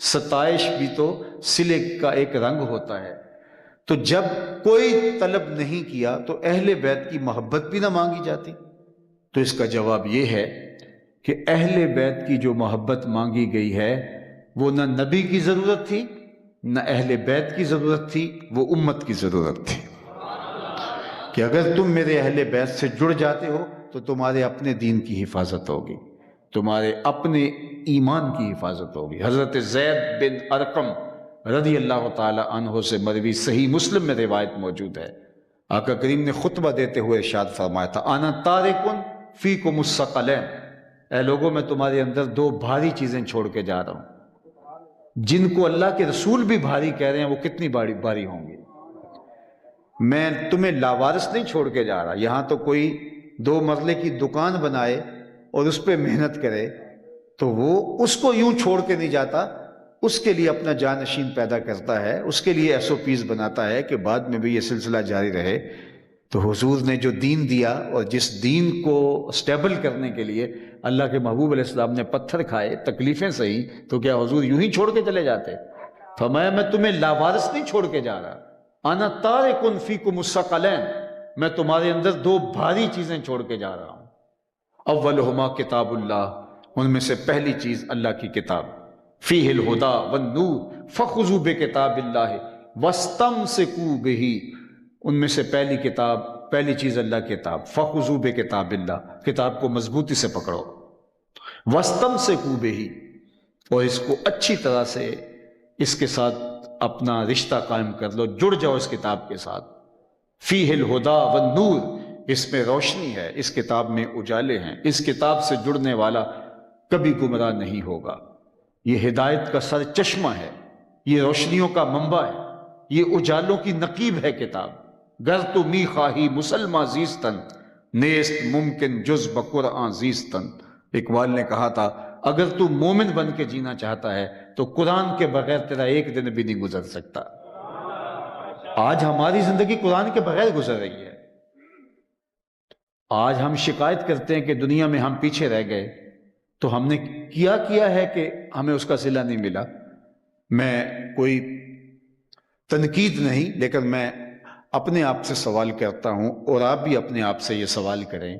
[SPEAKER 1] ستائش بھی تو صلے کا ایک رنگ ہوتا ہے، تو جب کوئی طلب نہیں کیا تو اہل بیت کی محبت بھی نہ مانگی جاتی؟ تو اس کا جواب یہ ہے کہ اہل بیت کی جو محبت مانگی گئی ہے وہ نہ نبی کی ضرورت تھی، نہ اہل بیت کی ضرورت تھی، وہ امت کی ضرورت تھی، کہ اگر تم میرے اہل بیت سے جڑ جاتے ہو تو تمہارے اپنے دین کی حفاظت ہوگی، تمہارے اپنے ایمان کی حفاظت ہوگی۔ حضرت زید بن ارقم رضی اللہ تعالی عنہ سے مروی صحیح مسلم میں روایت موجود ہے، آقا کریم نے خطبہ دیتے ہوئے ارشاد فرمایا تھا، انا تارکن فیکم الثقلین، اے لوگوں میں تمہارے اندر 2 بھاری چیزیں چھوڑ کے جا رہا ہوں، جن کو اللہ کے رسول بھی بھاری کہہ رہے ہیں، وہ کتنی باری ہوں گی؟ میں تمہیں لاوارث نہیں چھوڑ کے جا رہا۔ یہاں تو کوئی 2 مرلے کی دکان بنائے اور اس پہ محنت کرے تو وہ اس کو یوں چھوڑ کے نہیں جاتا، اس کے لیے اپنا جانشین پیدا کرتا ہے، اس کے لیے SOPs بناتا ہے کہ بعد میں بھی یہ سلسلہ جاری رہے۔ تو حضور نے جو دین دیا اور جس دین کو اسٹیبل کرنے کے لیے اللہ کے محبوب علیہ السلام نے پتھر کھائے، تکلیفیں سہی، تو کیا حضور یوں ہی چھوڑ کے چلے جاتے؟ فرمایا میں تمہیں لاوارث نہیں چھوڑ کے جا رہا، انا تارک فیکم الثقلین، میں تمہارے اندر 2 بھاری چیزیں چھوڑ کے جا رہا ہوں۔ اولہما کتاب اللہ، ان میں سے پہلی چیز اللہ کی کتاب، فیہ الہدی والنور فخذوا بکتاب اللہ واستمسکوا بہ، ان میں سے پہلی چیز اللہ کی کتاب، فخذوا بکتاب اللہ، کتاب کو مضبوطی سے پکڑو، واستمسکوا بہ، اور اس کو اچھی طرح سے اس کے ساتھ اپنا رشتہ قائم کر لو، جڑ جاؤ اس کتاب کے ساتھ۔ فیہ الہدی والنور، اس میں روشنی ہے، اس کتاب میں اجالے ہیں، اس کتاب سے جڑنے والا کبھی گمراہ نہیں ہوگا۔ یہ ہدایت کا سر چشمہ ہے، یہ روشنیوں کا منبع ہے، یہ اجالوں کی نقیب ہے کتاب۔ گر تو می خواہی مسلمہ زیستن، نیست ممکن جز بقرآن زیستن۔ اقبال نے کہا تھا اگر تو مومن بن کے جینا چاہتا ہے تو قرآن کے بغیر تیرا ایک دن بھی نہیں گزر سکتا۔ آج ہماری زندگی قرآن کے بغیر گزر رہی ہے۔ آج ہم شکایت کرتے ہیں کہ دنیا میں ہم پیچھے رہ گئے، تو ہم نے کیا ہے کہ ہمیں اس کا صلہ نہیں ملا۔ میں کوئی تنقید نہیں، لیکن میں اپنے آپ سے سوال کرتا ہوں، اور آپ بھی اپنے آپ سے یہ سوال کریں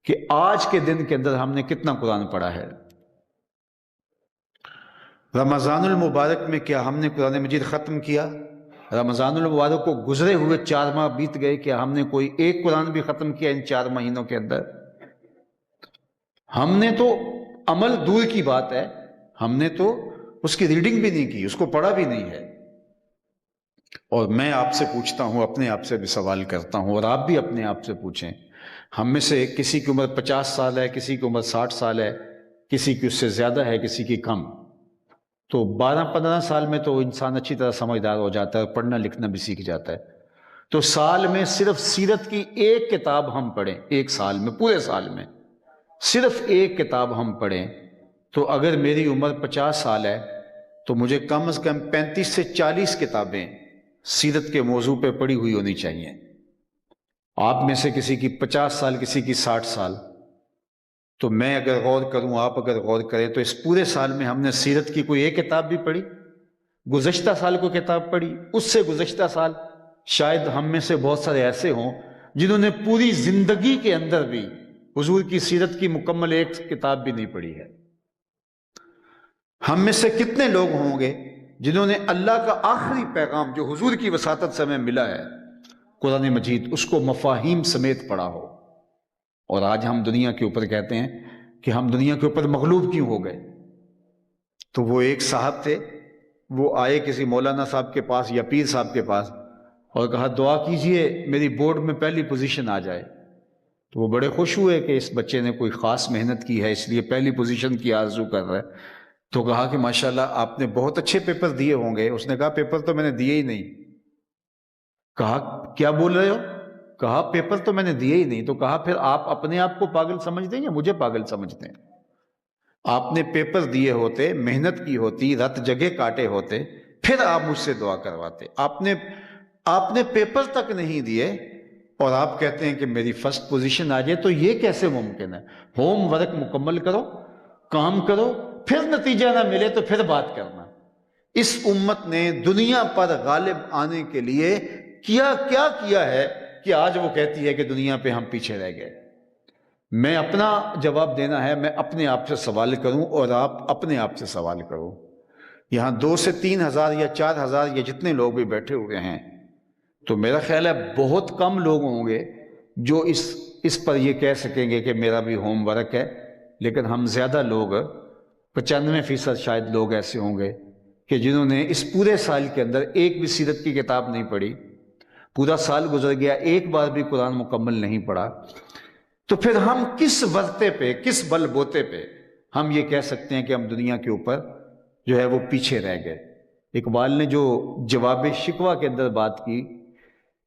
[SPEAKER 1] کہ آج کے دن کے اندر ہم نے کتنا قرآن پڑھا ہے؟ رمضان المبارک میں کیا ہم نے قرآن مجید ختم کیا؟ رمضان المبارک کو گزرے ہوئے 4 ماہ بیت گئے، کیا ہم نے کوئی ایک قرآن بھی ختم کیا ان 4 مہینوں کے اندر؟ ہم نے تو عمل دور کی بات ہے، ہم نے تو اس کی ریڈنگ بھی نہیں کی، اس کو پڑھا بھی نہیں ہے۔ اور میں آپ سے پوچھتا ہوں، اپنے آپ سے بھی سوال کرتا ہوں، اور آپ بھی اپنے آپ سے پوچھیں، ہم میں سے کسی کی عمر 50 سال ہے، کسی کی عمر 60 سال ہے، کسی کی اس سے زیادہ ہے، کسی کی کم، تو 12-15 سال میں تو انسان اچھی طرح سمجھدار ہو جاتا ہے اور پڑھنا لکھنا بھی سیکھ جاتا ہے۔ تو سال میں صرف سیرت کی ایک کتاب ہم پڑھیں، ایک سال میں، پورے سال میں صرف ایک کتاب ہم پڑھیں، تو اگر میری عمر 50 سال ہے تو مجھے کم از کم 35 سے 40 کتابیں سیرت کے موضوع پہ پڑھی ہوئی ہونی چاہیے۔ آپ میں سے کسی کی 50 سال، کسی کی 60 سال، تو میں اگر غور کروں، آپ اگر غور کریں، تو اس پورے سال میں ہم نے سیرت کی کوئی ایک کتاب بھی پڑھی؟ گزشتہ سال کو کتاب پڑھی؟ اس سے گزشتہ سال شاید ہم میں سے بہت سارے ایسے ہوں جنہوں نے پوری زندگی کے اندر بھی حضور کی سیرت کی مکمل ایک کتاب بھی نہیں پڑھی ہے۔ ہم میں سے کتنے لوگ ہوں گے جنہوں نے اللہ کا آخری پیغام جو حضور کی وساطت سے ہمیں ملا ہے، قرآن مجید، اس کو مفاہیم سمیت پڑھا ہو؟ اور آج ہم دنیا کے اوپر کہتے ہیں کہ ہم دنیا کے اوپر مغلوب کیوں ہو گئے؟ تو وہ ایک صاحب تھے، وہ آئے کسی مولانا صاحب کے پاس یا پیر صاحب کے پاس اور کہا دعا کیجئے میری بورڈ میں پہلی پوزیشن آ جائے۔ تو وہ بڑے خوش ہوئے کہ اس بچے نے کوئی خاص محنت کی ہے، اس لیے پہلی پوزیشن کی آرزو کر رہا ہے۔ تو کہا کہ ماشاءاللہ آپ نے بہت اچھے پیپر دیے ہوں گے۔ اس نے کہا پیپر تو میں نے دیے ہی نہیں۔ کہا کیا بول رہے ہو؟ کہا پیپر تو میں نے دیے ہی نہیں۔ تو کہا پھر آپ اپنے آپ کو پاگل سمجھتے ہیں یا مجھے پاگل سمجھتے ہیں؟ آپ نے پیپر دیے ہوتے، محنت کی ہوتی، رت جگہ کاٹے ہوتے، پھر آپ مجھ سے دعا کرواتے۔ آپ نے پیپر تک نہیں دیے اور آپ کہتے ہیں کہ میری فرسٹ پوزیشن آ جائے، تو یہ کیسے ممکن ہے؟ ہوم ورک مکمل کرو، کام کرو، پھر نتیجہ نہ ملے تو پھر بات کرنا۔ اس امت نے دنیا پر غالب آنے کے لیے کیا ہے کہ آج وہ کہتی ہے کہ دنیا پہ ہم پیچھے رہ گئے؟ میں اپنا جواب دینا ہے، میں اپنے آپ سے سوال کروں اور آپ اپنے آپ سے سوال کرو۔ یہاں 2 سے 3 ہزار یا 4 ہزار یا جتنے لوگ بھی بیٹھے ہوئے ہیں، تو میرا خیال ہے بہت کم لوگ ہوں گے جو اس پر یہ کہہ سکیں گے کہ میرا بھی ہوم ورک ہے، لیکن ہم زیادہ لوگ 95% شاید لوگ ایسے ہوں گے کہ جنہوں نے اس پورے سال کے اندر ایک بھی سیرت کی کتاب نہیں پڑھی، پورا سال گزر گیا، ایک بار بھی قرآن مکمل نہیں پڑھا۔ تو پھر ہم کس ورتے پہ، کس بل بوتے پہ ہم یہ کہہ سکتے ہیں کہ ہم دنیا کے اوپر جو ہے وہ پیچھے رہ گئے؟ اقبال نے جو جواب شکوہ کے اندر بات کی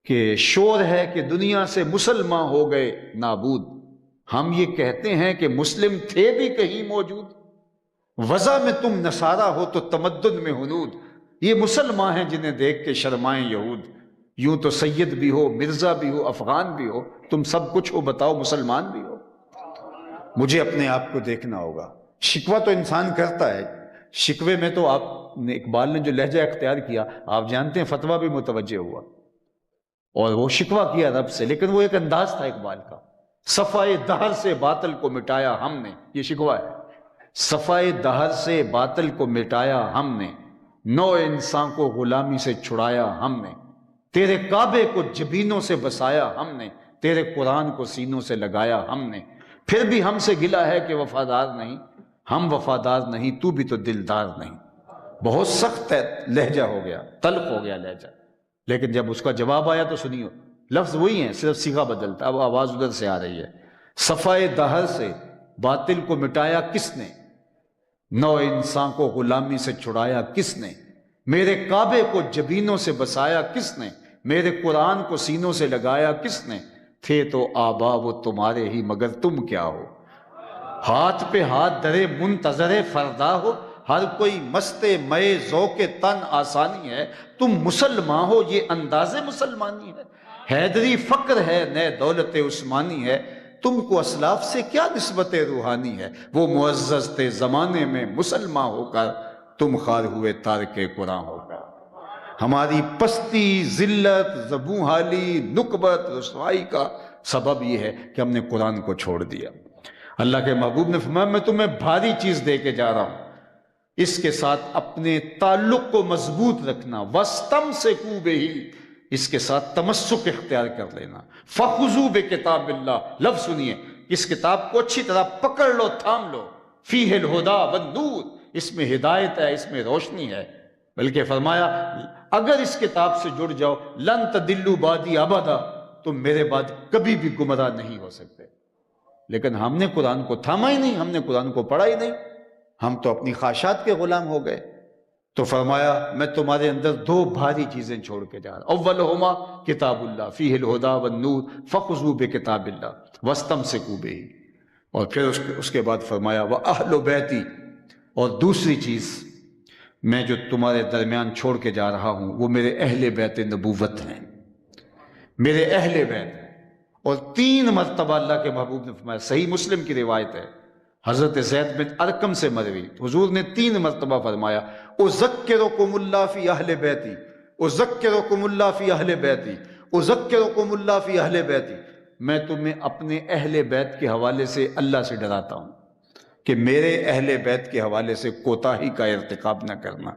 [SPEAKER 1] کہ شور ہے کہ دنیا سے مسلمان ہو گئے نابود، ہم یہ کہتے ہیں کہ مسلم تھے بھی کہیں موجود، وضع میں تم نصارہ ہو تو تمدن میں ہنود، یہ مسلمان ہیں جنہیں دیکھ کے شرمائیں یہود، یوں تو سید بھی ہو، مرزا بھی ہو، افغان بھی ہو، تم سب کچھ ہو، بتاؤ مسلمان بھی ہو۔ مجھے اپنے آپ کو دیکھنا ہوگا۔ شکوہ تو انسان کرتا ہے، شکوے میں تو آپ نے، اقبال نے جو لہجہ اختیار کیا، آپ جانتے ہیں فتویٰ بھی متوجہ ہوا، اور وہ شکوہ کیا رب سے، لیکن وہ ایک انداز تھا اقبال کا۔ صفائے دہر سے باطل کو مٹایا ہم نے، یہ شکوہ ہے، صفائے دہر سے باطل کو مٹایا ہم نے، نو انسان کو غلامی سے چھڑایا ہم نے، تیرے کعبے کو جبینوں سے بسایا ہم نے، تیرے قرآن کو سینوں سے لگایا ہم نے، پھر بھی ہم سے گلہ ہے کہ وفادار نہیں، ہم وفادار نہیں، تو بھی تو دلدار نہیں۔ بہت سخت لہجہ ہو گیا، تلخ ہو گیا لہجہ، لیکن جب اس کا جواب آیا تو سنیو، لفظ وہی ہیں، صرف صیغہ بدلتا، اب آواز ادھر سے آ رہی ہے۔ صفائے دہر سے باطل کو مٹایا کس نے، نو انسان کو غلامی سے چھڑایا کس نے، میرے کعبے کو جبینوں سے بسایا کس نے، میرے قرآن کو سینوں سے لگایا کس نے، تھے تو آبا وہ تمہارے ہی مگر تم کیا ہو، ہاتھ پہ ہاتھ درے منتظر فردا ہو، ہر کوئی مست مئے ذوق تن آسانی ہے، تم مسلمان ہو یہ انداز مسلمانی ہے، حیدری فقر ہے نئے دولت عثمانی ہے، تم کو اسلاف سے کیا نسبت روحانی ہے، وہ معزز تھے زمانے میں مسلمان ہو کر، تم خار ہوئے تارک قرآن ہو کر۔ ہماری پستی، ذلت، زبوں حالی، نکبت، رسوائی کا سبب یہ ہے کہ ہم نے قرآن کو چھوڑ دیا۔ اللہ کے محبوب نے فرمایا میں تمہیں بھاری چیز دے کے جا رہا ہوں، اس کے ساتھ اپنے تعلق کو مضبوط رکھنا، وَاسْتَمْسِكُوا بِهِ، اس کے ساتھ تمسک اختیار کر لینا، فَخُذُوا بِكِتَابِ اللَّهِ، لفظ سنیے، اس کتاب کو اچھی طرح پکڑ لو، تھام لو، فِيهِ الْهُدَى وَالنُّورُ، اس میں ہدایت ہے، اس میں روشنی ہے، بلکہ فرمایا اگر اس کتاب سے جڑ جاؤ لن تدلوا بعدی ابدا، تم میرے بعد کبھی بھی گمراہ نہیں ہو سکتے۔ لیکن ہم نے قرآن کو تھاما ہی نہیں، ہم نے قرآن کو پڑھا ہی نہیں، ہم تو اپنی خواہشات کے غلام ہو گئے۔ تو فرمایا میں تمہارے اندر دو بھاری چیزیں چھوڑ کے جا رہا ہوں، اولہما کتاب اللہ فیہ الہدی والنور فخذوا بکتاب اللہ واستمسکوا بہ، اور پھر اس کے بعد فرمایا وَأَهْلُ بَيْتِي، اور دوسری چیز میں جو تمہارے درمیان چھوڑ کے جا رہا ہوں وہ میرے اہل بیت نبوت ہیں، میرے اہل بیت ہیں۔ اور 3 مرتبہ اللہ کے محبوب نے فرمایا، صحیح مسلم کی روایت ہے، حضرت زید بن ارقم سے مروی، حضور نے 3 مرتبہ فرمایا اذکرکم اللہ فی اہل بیتی، اذکرکم اللہ فی اہل بیتی، اذکرکم اللہ فی اہل بیتی، میں تمہیں اپنے اہل بیت کے حوالے سے اللہ سے ڈراتا ہوں کہ میرے اہل بیت کے حوالے سے کوتاہی کا ارتکاب نہ کرنا،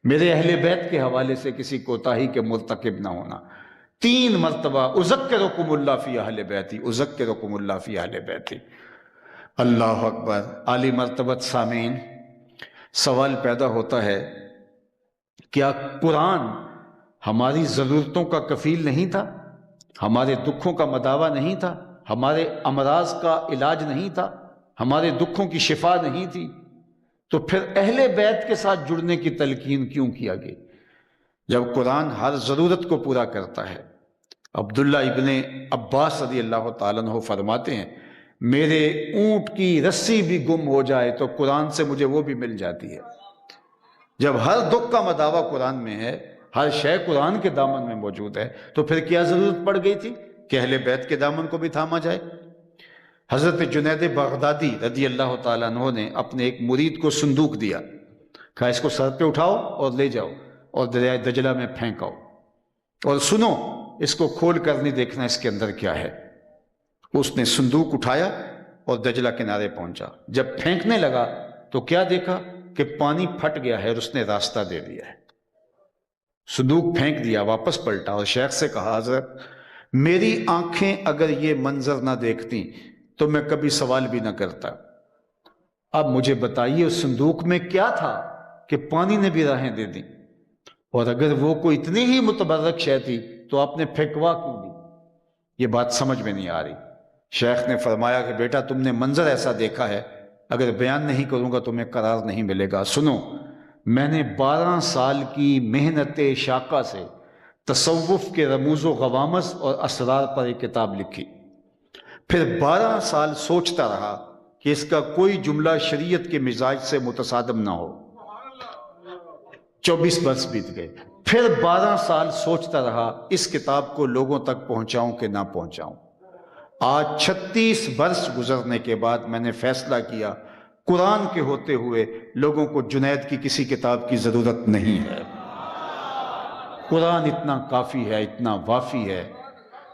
[SPEAKER 1] میرے اہل بیت کے حوالے سے کسی کوتاہی کے مرتکب نہ ہونا۔ 3 مرتبہ اذکرکم اللہ فی اہل بیتی، اذکرکم اللہ فی اہل بیتی۔ اللہ اکبر۔ عالی مرتبت سامعین، سوال پیدا ہوتا ہے کیا قرآن ہماری ضرورتوں کا کفیل نہیں تھا، ہمارے دکھوں کا مداوا نہیں تھا، ہمارے امراض کا علاج نہیں تھا، ہمارے دکھوں کی شفا نہیں تھی، تو پھر اہل بیت کے ساتھ جڑنے کی تلقین کیوں کیا گئی جب قرآن ہر ضرورت کو پورا کرتا ہے؟ عبداللہ ابن عباس رضی اللہ تعالیٰ عنہ فرماتے ہیں میرے اونٹ کی رسی بھی گم ہو جائے تو قرآن سے مجھے وہ بھی مل جاتی ہے۔ جب ہر دکھ کا مداوا قرآن میں ہے، ہر شے قرآن کے دامن میں موجود ہے، تو پھر کیا ضرورت پڑ گئی تھی کہ اہل بیت کے دامن کو بھی تھاما جائے؟ حضرت جنید بغدادی رضی اللہ تعالیٰ عنہ نے اپنے ایک مرید کو صندوق دیا، کہا اس کو سر پہ اٹھاؤ اور لے جاؤ اور دریائے دجلہ میں پھینکاؤ، اور سنو اس کو کھول کر نہیں دیکھنا اس کے اندر کیا ہے۔ اس نے صندوق اٹھایا اور دجلہ کنارے پہنچا، جب پھینکنے لگا تو کیا دیکھا کہ پانی پھٹ گیا ہے اور اس نے راستہ دے دیا ہے۔ صندوق پھینک دیا، واپس پلٹا اور شیخ سے کہا حضرت میری آنکھیں اگر یہ منظر نہ دیکھتی تو میں کبھی سوال بھی نہ کرتا، اب مجھے بتائیے اس صندوق میں کیا تھا کہ پانی نے بھی راہیں دے دی، اور اگر وہ کوئی اتنی ہی متبرک شے تھی تو آپ نے پھینکوا کیوں دی؟ یہ بات سمجھ میں نہیں آ رہی۔ شیخ نے فرمایا کہ بیٹا تم نے منظر ایسا دیکھا ہے، اگر بیان نہیں کروں گا تمہیں قرار نہیں ملے گا۔ سنو، میں نے 12 سال کی محنت شاقہ سے تصوف کے رموز و غوامض اور اسرار پر ایک کتاب لکھی۔ پھر 12 سال سوچتا رہا کہ اس کا کوئی جملہ شریعت کے مزاج سے متصادم نہ ہو۔ 24 برس بیت گئے۔ پھر 12 سال سوچتا رہا اس کتاب کو لوگوں تک پہنچاؤں کہ نہ پہنچاؤں۔ آج 36 برس گزرنے کے بعد میں نے فیصلہ کیا قرآن کے ہوتے ہوئے لوگوں کو جنید کی کسی کتاب کی ضرورت نہیں ہے۔ قرآن اتنا کافی ہے، اتنا وافی ہے۔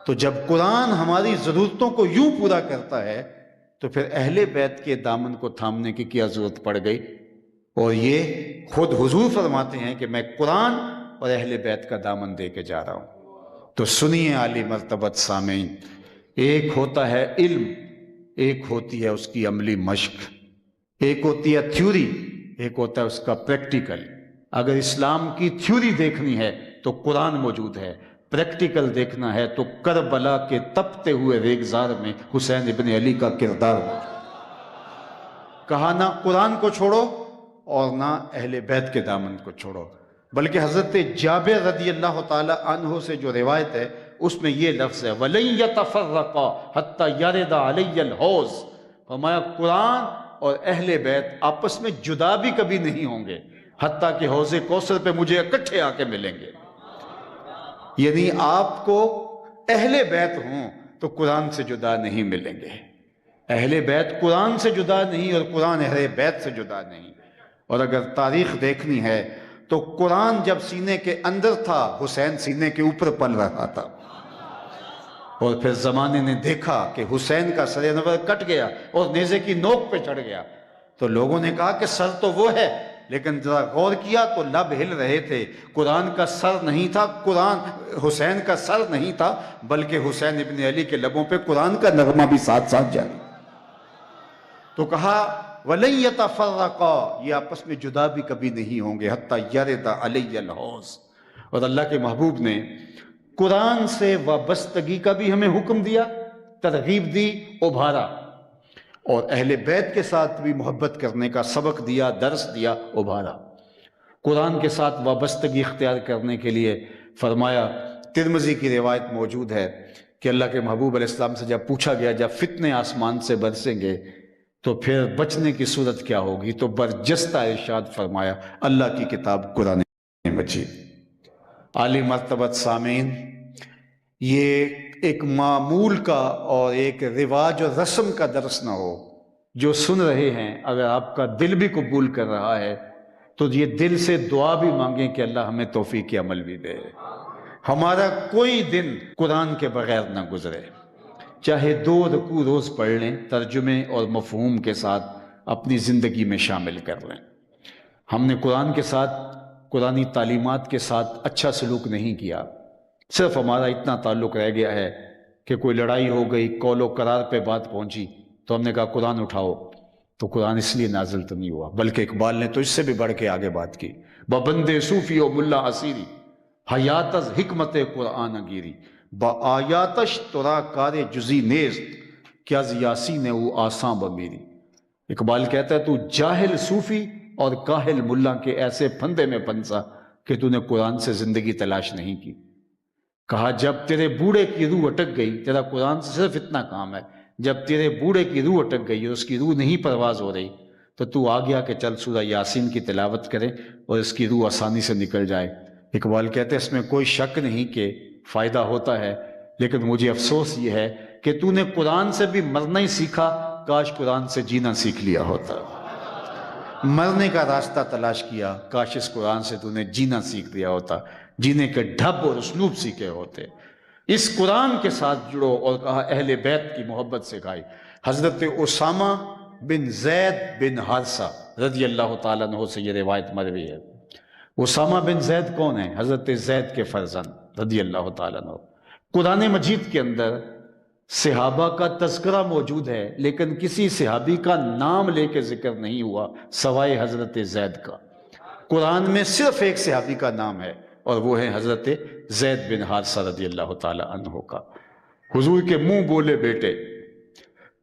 [SPEAKER 1] تو جب قرآن ہماری ضرورتوں کو یوں پورا کرتا ہے تو پھر اہل بیت کے دامن کو تھامنے کی کیا ضرورت پڑ گئی؟ اور یہ خود حضور فرماتے ہیں کہ میں قرآن اور اہل بیت کا دامن دے کے جا رہا ہوں۔ تو سنیے عالی مرتبت سامعین، ایک ہوتا ہے علم، ایک ہوتی ہے اس کی عملی مشق، ایک ہوتی ہے تھیوری، ایک ہوتا ہے اس کا پریکٹیکل۔ اگر اسلام کی تھیوری دیکھنی ہے تو قرآن موجود ہے، پریکٹیکل دیکھنا ہے تو کربلا کے تپتے ہوئے ریگزار میں حسین ابن علی کا کردار موجود۔ کہا نہ قرآن کو چھوڑو اور نہ اہل بیت کے دامن کو چھوڑو، بلکہ حضرت جابر رضی اللہ تعالی عنہ سے جو روایت ہے اس میں یہ لفظ ہے وَلَن يَتَفَرَّقَا حَتَّى يَرِدَ عَلَيَّ الْحَوْض۔ فرمایا قرآن اور اہل بیت آپس میں جدا بھی کبھی نہیں ہوں گے حتیٰ کہ حوض کوثر پہ مجھے اکٹھے آ کے ملیں گے۔ یعنی آپ کو اہل بیت ہوں تو قرآن سے جدا نہیں ملیں گے، اہل بیت قرآن سے جدا نہیں اور قرآن اہل بیت سے جدا نہیں۔ اور اگر تاریخ دیکھنی ہے تو قرآن جب سینے کے اندر تھا حسین سینے کے اوپر پل رہا تھا، اور پھر زمانے نے دیکھا کہ حسین کا سر انور کٹ گیا اور نیزے کی نوک پہ چڑھ گیا، تو لوگوں نے کہا کہ سر تو وہ ہے، لیکن ذرا غور کیا تو لب ہل رہے تھے۔ قرآن کا سر نہیں تھا، قرآن حسین کا سر نہیں تھا، بلکہ حسین ابن علی کے لبوں پہ قرآن کا نغمہ بھی ساتھ ساتھ جاری۔ تو کہا وَلَن يَتَفَرَّقَا، یہ آپس میں جدا بھی کبھی نہیں ہوں گے حتیٰ يَرِدَ عَلَيَّ الْحَوْض۔ اور اللہ کے محبوب نے قرآن سے وابستگی کا بھی ہمیں حکم دیا، ترغیب دی، ابھارا، اور اہل بیت کے ساتھ بھی محبت کرنے کا سبق دیا، درس دیا، ابھارا۔ قرآن کے ساتھ وابستگی اختیار کرنے کے لیے فرمایا، ترمذی کی روایت موجود ہے کہ اللہ کے محبوب علیہ السلام سے جب پوچھا گیا جب فتنے آسمان سے برسیں گے تو پھر بچنے کی صورت کیا ہوگی، تو برجستہ ارشاد فرمایا اللہ کی کتاب قرآن مجید۔ عالی مرتبت سامعین، یہ ایک معمول کا اور ایک رواج و رسم کا درس نہ ہو۔ جو سن رہے ہیں اگر آپ کا دل بھی قبول کر رہا ہے تو یہ دل سے دعا بھی مانگیں کہ اللہ ہمیں توفیق عمل بھی دے، ہمارا کوئی دن قرآن کے بغیر نہ گزرے۔ چاہے 2 رکوع روز پڑھ لیں، ترجمے اور مفہوم کے ساتھ اپنی زندگی میں شامل کر لیں۔ ہم نے قرآن کے ساتھ، قرآنی تعلیمات کے ساتھ اچھا سلوک نہیں کیا، صرف ہمارا اتنا تعلق رہ گیا ہے کہ کوئی لڑائی ہو گئی، قول و قرار پہ بات پہنچی تو ہم نے کہا قرآن اٹھاؤ، تو قرآن اس لیے نازل تو نہیں ہوا، بلکہ اقبال نے تو اس سے بھی بڑھ کے آگے بات کی، ببند صوفی و ملا اسیری حیات از حکمت قرآن گیری، با آیاتش ترا کار جزی نیست کیا از یاسین او آساں بمیری۔ اقبال کہتا ہے تو جاہل صوفی اور کاہل ملا کے ایسے پھندے میں پھنسا کہ تو نے قرآن سے زندگی تلاش نہیں کی۔ کہا جب تیرے بوڑھے کی روح اٹک گئی، تیرا قرآن سے صرف اتنا کام ہے، جب تیرے بوڑھے کی روح اٹک گئی اور اس کی روح نہیں پرواز ہو رہی تو آ گیا کہ چل سورہ یاسین کی تلاوت کرے اور اس کی روح آسانی سے نکل جائے۔ اقبال کہتے ہیں اس میں کوئی شک نہیں کہ فائدہ ہوتا ہے، لیکن مجھے افسوس یہ ہے کہ تو نے قرآن سے بھی مرنا ہی سیکھا، کاش قرآن سے جینا سیکھ لیا ہوتا۔ مرنے کا راستہ تلاش کیا، کاش اس قرآن سے تو نے جینا سیکھ لیا ہوتا، جینے کے ڈھب اور اسلوب سیکھے ہوتے۔ اس قرآن کے ساتھ جڑو، اور کہا اہل بیت کی محبت سکھائی۔ حضرت اسامہ بن زید بن حارثہ رضی اللہ تعالیٰ عنہ سے یہ روایت مروی ہے۔ اسامہ بن زید کون ہیں؟ حضرت زید کے فرزند رضی اللہ تعالیٰ عنہ۔ قرآن مجید کے اندر صحابہ کا تذکرہ موجود ہے، لیکن کسی صحابی کا نام لے کے ذکر نہیں ہوا سوائے حضرت زید کا۔ قرآن میں صرف ایک صحابی کا نام ہے اور وہ ہے حضرت زید بن حارثہ رضی اللہ تعالی عنہ کا۔ حضور کے منہ بولے بیٹے،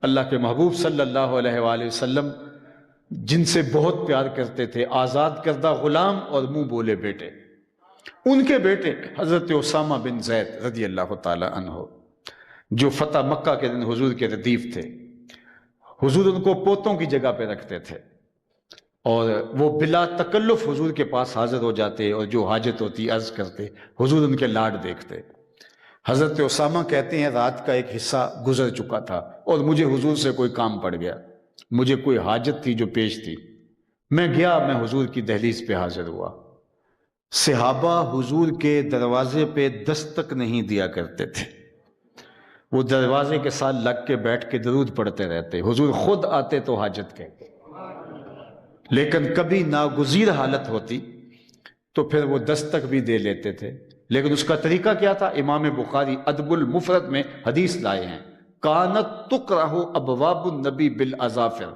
[SPEAKER 1] اللہ کے محبوب صلی اللہ علیہ وآلہ وسلم جن سے بہت پیار کرتے تھے، آزاد کردہ غلام اور منہ بولے بیٹے۔ ان کے بیٹے حضرت اسامہ بن زید رضی اللہ تعالی عنہ، جو فتح مکہ کے دن حضور کے ردیف تھے، حضور ان کو پوتوں کی جگہ پہ رکھتے تھے اور وہ بلا تکلف حضور کے پاس حاضر ہو جاتے اور جو حاجت ہوتی عرض کرتے، حضور ان کے لاڈ دیکھتے۔ حضرت اسامہ کہتے ہیں رات کا ایک حصہ گزر چکا تھا اور مجھے حضور سے کوئی کام پڑ گیا، مجھے کوئی حاجت تھی جو پیش تھی، میں گیا، میں حضور کی دہلیز پہ حاضر ہوا۔ صحابہ حضور کے دروازے پہ دستک نہیں دیا کرتے تھے، وہ دروازے کے ساتھ لگ کے بیٹھ کے درود پڑھتے رہتے، حضور خود آتے تو حاجت کہتے، لیکن کبھی ناگزیر حالت ہوتی تو پھر وہ دستک بھی دے لیتے تھے۔ لیکن اس کا طریقہ کیا تھا؟ امام بخاری ادب المفرد میں حدیث لائے ہیں، کانت تکرہ ابواب النبی بالاظافر،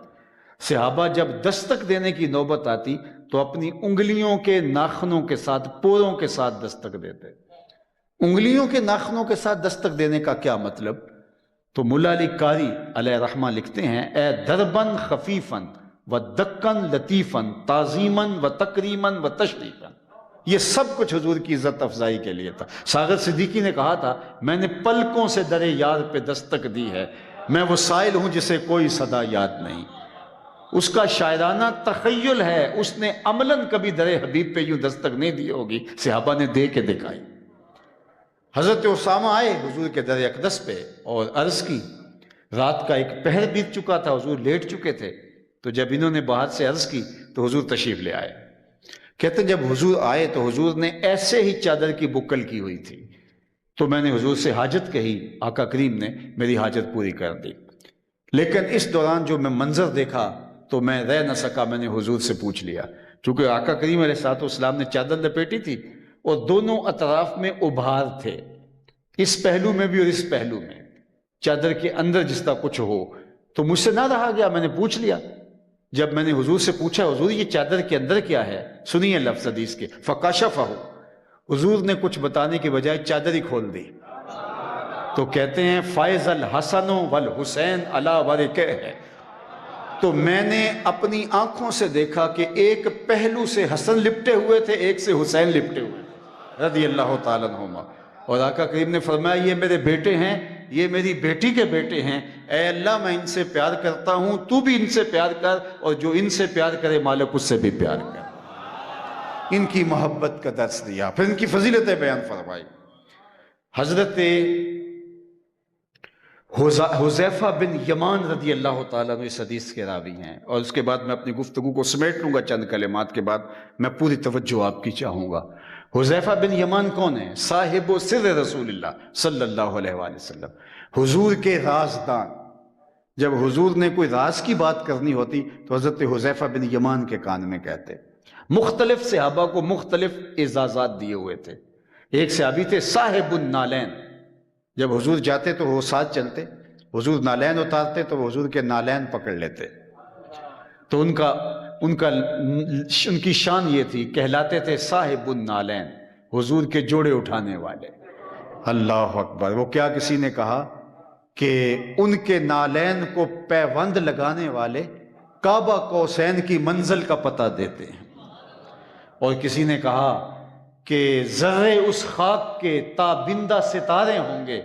[SPEAKER 1] صحابہ جب دستک دینے کی نوبت آتی تو اپنی انگلیوں کے ناخنوں کے ساتھ، پوروں کے ساتھ دستک دیتے۔ انگلیوں کے ناخنوں کے ساتھ دستک دینے کا کیا مطلب؟ تو مولا علی قاری علیہ رحمہ لکھتے ہیں، اے دربن خفیفن و دکن لطیفن تعظیمن و تکریمن و تشریفن، یہ سب کچھ حضور کی عزت افزائی کے لیے تھا۔ ساغر صدیقی نے کہا تھا، میں نے پلکوں سے در یار پہ دستک دی ہے، میں وہ سائل ہوں جسے کوئی صدا یاد نہیں۔ اس کا شاعرانہ تخیل ہے، اس نے عملاً کبھی در حبیب پہ یوں دستک نہیں دی ہوگی، صحابہ نے دے کے دکھائی۔ حضرت اسامہ آئے حضور کے در اقدس پہ اور عرض کی، رات کا ایک پہر بیت چکا تھا، حضور لیٹ چکے تھے، تو جب انہوں نے باہر سے عرض کی تو حضور تشریف لے آئے۔ کہتے ہیں جب حضور آئے تو حضور نے ایسے ہی چادر کی بکل کی ہوئی تھی، تو میں نے حضور سے حاجت کہی، آقا کریم نے میری حاجت پوری کر دی۔ لیکن اس دوران جو میں منظر دیکھا تو میں رہ نہ سکا، میں نے حضور سے پوچھ لیا، چونکہ آقا کریم علیہ الصلوۃ والسلام نے چادر لپیٹی تھی اور دونوں اطراف میں ابھار تھے، اس پہلو میں بھی اور اس پہلو میں، چادر کے اندر جس طرح کچھ ہو، تو مجھ سے نہ رہا گیا، میں نے پوچھ لیا۔ جب میں نے حضور سے پوچھا، حضور یہ چادر کے اندر کیا ہے، سنیے لفظ حدیث کے، فکاشفہ، حضور نے کچھ بتانے کے بجائے چادر ہی کھول دی۔ تو کہتے ہیں فائز الحسن والحسین علی ورکہ ہے، تو میں نے اپنی آنکھوں سے دیکھا کہ ایک پہلو سے حسن لپٹے ہوئے تھے، ایک سے حسین لپٹے ہوئے تھے رضی اللہ تعالیٰ عنہما، اور آقا کریم نے فرمایا یہ میرے بیٹے ہیں، یہ میری بیٹی کے بیٹے ہیں، اے اللہ میں ان سے پیار کرتا ہوں، تو بھی ان سے پیار کر، اور جو ان سے پیار کرے مالک اس سے بھی پیار کر۔ ان کی محبت کا درس دیا، پھر ان کی فضیلتیں بیان فرمائی۔ حضرت حذیفہ بن یمان رضی اللہ تعالیٰ عنہ اس حدیث کے راوی ہیں، اور اس کے بعد میں اپنی گفتگو کو سمیٹ لوں گا چند کلمات کے بعد، میں پوری توجہ آپ کی چاہوں گا۔ حذیفہ بن یمان کون ہے؟ صاحب و سر رسول اللہ صلی اللہ علیہ وآلہ وسلم، حضور کے رازدان۔ جب حضور نے کوئی راز کی بات کرنی ہوتی تو حضرت حذیفہ بن یمان کے کان میں کہتے۔ مختلف صحابہ کو مختلف اعزازات دیے ہوئے تھے۔ ایک صحابی تھے صاحب النالین، جب حضور جاتے تو وہ ساتھ چلتے، حضور نالین اتارتے تو وہ حضور کے نالین پکڑ لیتے، تو ان کی شان یہ تھی، کہلاتے تھے صاحب النالین، حضور کے جوڑے اٹھانے والے۔ اللہ اکبر! وہ کیا کسی نے کہا کہ ان کے نالین کو پیوند لگانے والے کعبہ قوسین کی منزل کا پتہ دیتے ہیں، اور کسی نے کہا کہ ذرے اس خاک کے تابندہ ستارے ہوں گے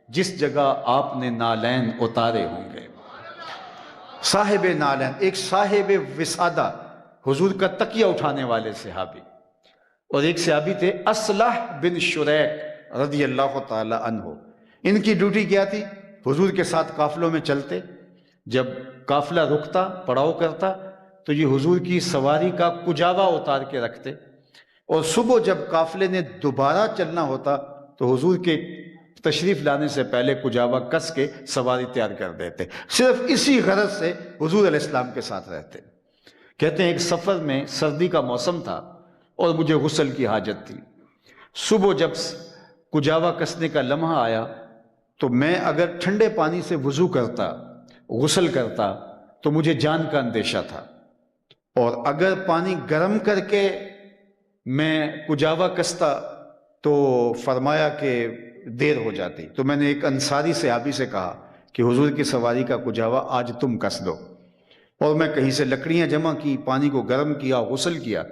[SPEAKER 1] جس جگہ آپ نے نالین اتارے ہوں گے۔ صاحب نالین، ایک صاحب وسادہ، حضور کا تکیہ اٹھانے والے صحابی، اور ایک صحابی تھے اصلح بن شریک رضی اللہ تعالی عنہ۔ ان کی ڈیوٹی کیا تھی؟ حضور کے ساتھ قافلوں میں چلتے، جب قافلہ رکتا، پڑاؤ کرتا، تو یہ حضور کی سواری کا کجاوا اتار کے رکھتے، اور صبح جب قافلے نے دوبارہ چلنا ہوتا تو حضور کے تشریف لانے سے پہلے کجاوا کس کے سواری تیار کر دیتے، صرف اسی غرض سے حضور علیہ السلام کے ساتھ رہتے۔ کہتے ہیں ایک سفر میں سردی کا موسم تھا اور مجھے غسل کی حاجت تھی۔ صبح جب کجاوا کسنے کا لمحہ آیا تو میں اگر ٹھنڈے پانی سے وضو کرتا، غسل کرتا، تو مجھے جان کا اندیشہ تھا، اور اگر پانی گرم کر کے میں کجاوا کستا تو فرمایا کہ دیر ہو جاتی، تو میں نے ایک انصاری صحابی سے کہا کہ حضور کی سواری کا کجاوا آج تم کس دو، اور میں کہیں سے لکڑیاں جمع کی، پانی کو گرم کیا، غسل کیا،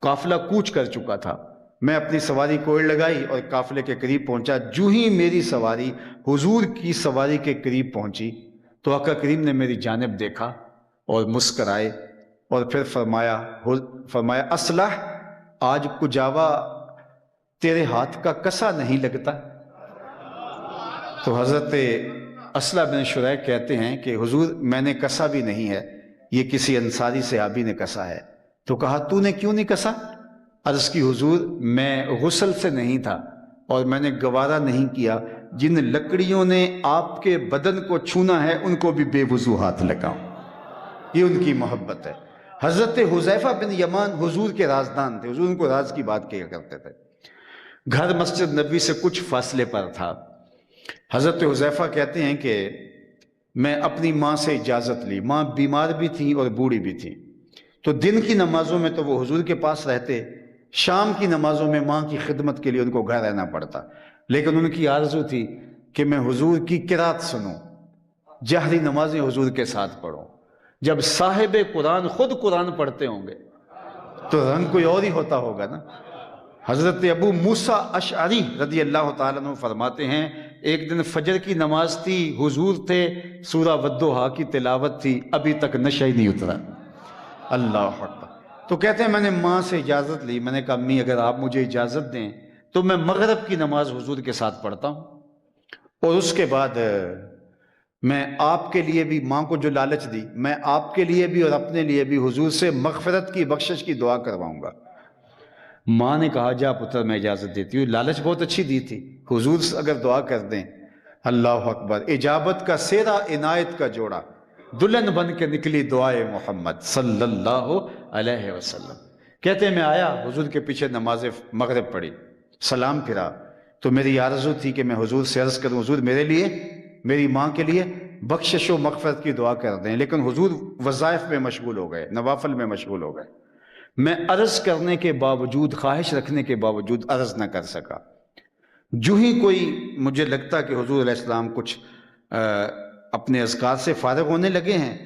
[SPEAKER 1] قافلہ کوچ کر چکا تھا، میں اپنی سواری کوڑ لگائی اور قافلے کے قریب پہنچا۔ جو ہی میری سواری حضور کی سواری کے قریب پہنچی تو آقا کریم نے میری جانب دیکھا اور مسکرائے اور پھر فرمایا اصلح، آج کجاوا تیرے ہاتھ کا کسا نہیں لگتا؟ تو حضرت اصلح بن شریح کہتے ہیں کہ حضور میں نے کسا بھی نہیں ہے، یہ کسی انصاری صحابی نے کسا ہے۔ تو کہا تو نے کیوں نہیں کسا؟ عرض کی حضور میں غسل سے نہیں تھا اور میں نے گوارا نہیں کیا جن لکڑیوں نے آپ کے بدن کو چھونا ہے ان کو بھی بے وضو ہاتھ لگاؤں۔ یہ ان کی محبت ہے۔ حضرت حذیفہ بن یمان حضور کے رازدان تھے، حضور ان کو راز کی بات کیا کرتے تھے۔ گھر مسجد نبوی سے کچھ فاصلے پر تھا۔ حضرت حذیفہ کہتے ہیں کہ میں اپنی ماں سے اجازت لی، ماں بیمار بھی تھی اور بوڑھی بھی تھی، تو دن کی نمازوں میں تو وہ حضور کے پاس رہتے، شام کی نمازوں میں ماں کی خدمت کے لیے ان کو گھر رہنا پڑتا، لیکن ان کی آرزو تھی کہ میں حضور کی قرات سنوں، جہری نمازیں حضور کے ساتھ پڑھوں۔ جب صاحب قرآن خود قرآن پڑھتے ہوں گے تو رنگ کوئی اور ہی ہوتا ہوگا نا۔ حضرت ابو موسیٰ اشعری رضی اللہ تعالیٰ عنہ فرماتے ہیں ایک دن فجر کی نماز تھی، حضور تھے، سورہ والضحیٰ کی تلاوت تھی، ابھی تک نشہ ہی نہیں اترا۔ اللہ اکبر۔ تو کہتے ہیں میں نے ماں سے اجازت لی، میں نے کہا امی اگر آپ مجھے اجازت دیں تو میں مغرب کی نماز حضور کے ساتھ پڑھتا ہوں، اور اس کے بعد میں آپ کے لیے بھی، ماں کو جو لالچ دی، میں آپ کے لیے بھی اور اپنے لیے بھی حضور سے مغفرت کی، بخشش کی دعا کرواؤں گا۔ ماں نے کہا جا پتر میں اجازت دیتی ہوں، لالچ بہت اچھی دی تھی، حضور سے اگر دعا کر دیں۔ اللہ اکبر۔ اجابت کا سیرا، عنایت کا جوڑا، دلہن بن کے نکلی دعائے محمد صلی اللہ علیہ وسلم۔ کہتے ہیں میں آیا، حضور کے پیچھے نماز مغرب پڑھی، سلام پھرا تو میری آرزو تھی کہ میں حضور سے عرض کروں حضور میرے لیے، میری ماں کے لیے بخشش و مغفرت کی دعا کر دیں، لیکن حضور وظائف میں مشغول ہو گئے، نوافل میں مشغول ہو گئے۔ میں عرض کرنے کے باوجود، خواہش رکھنے کے باوجود عرض نہ کر سکا۔ جو ہی کوئی مجھے لگتا کہ حضور علیہ السلام کچھ اپنے اذکار سے فارغ ہونے لگے ہیں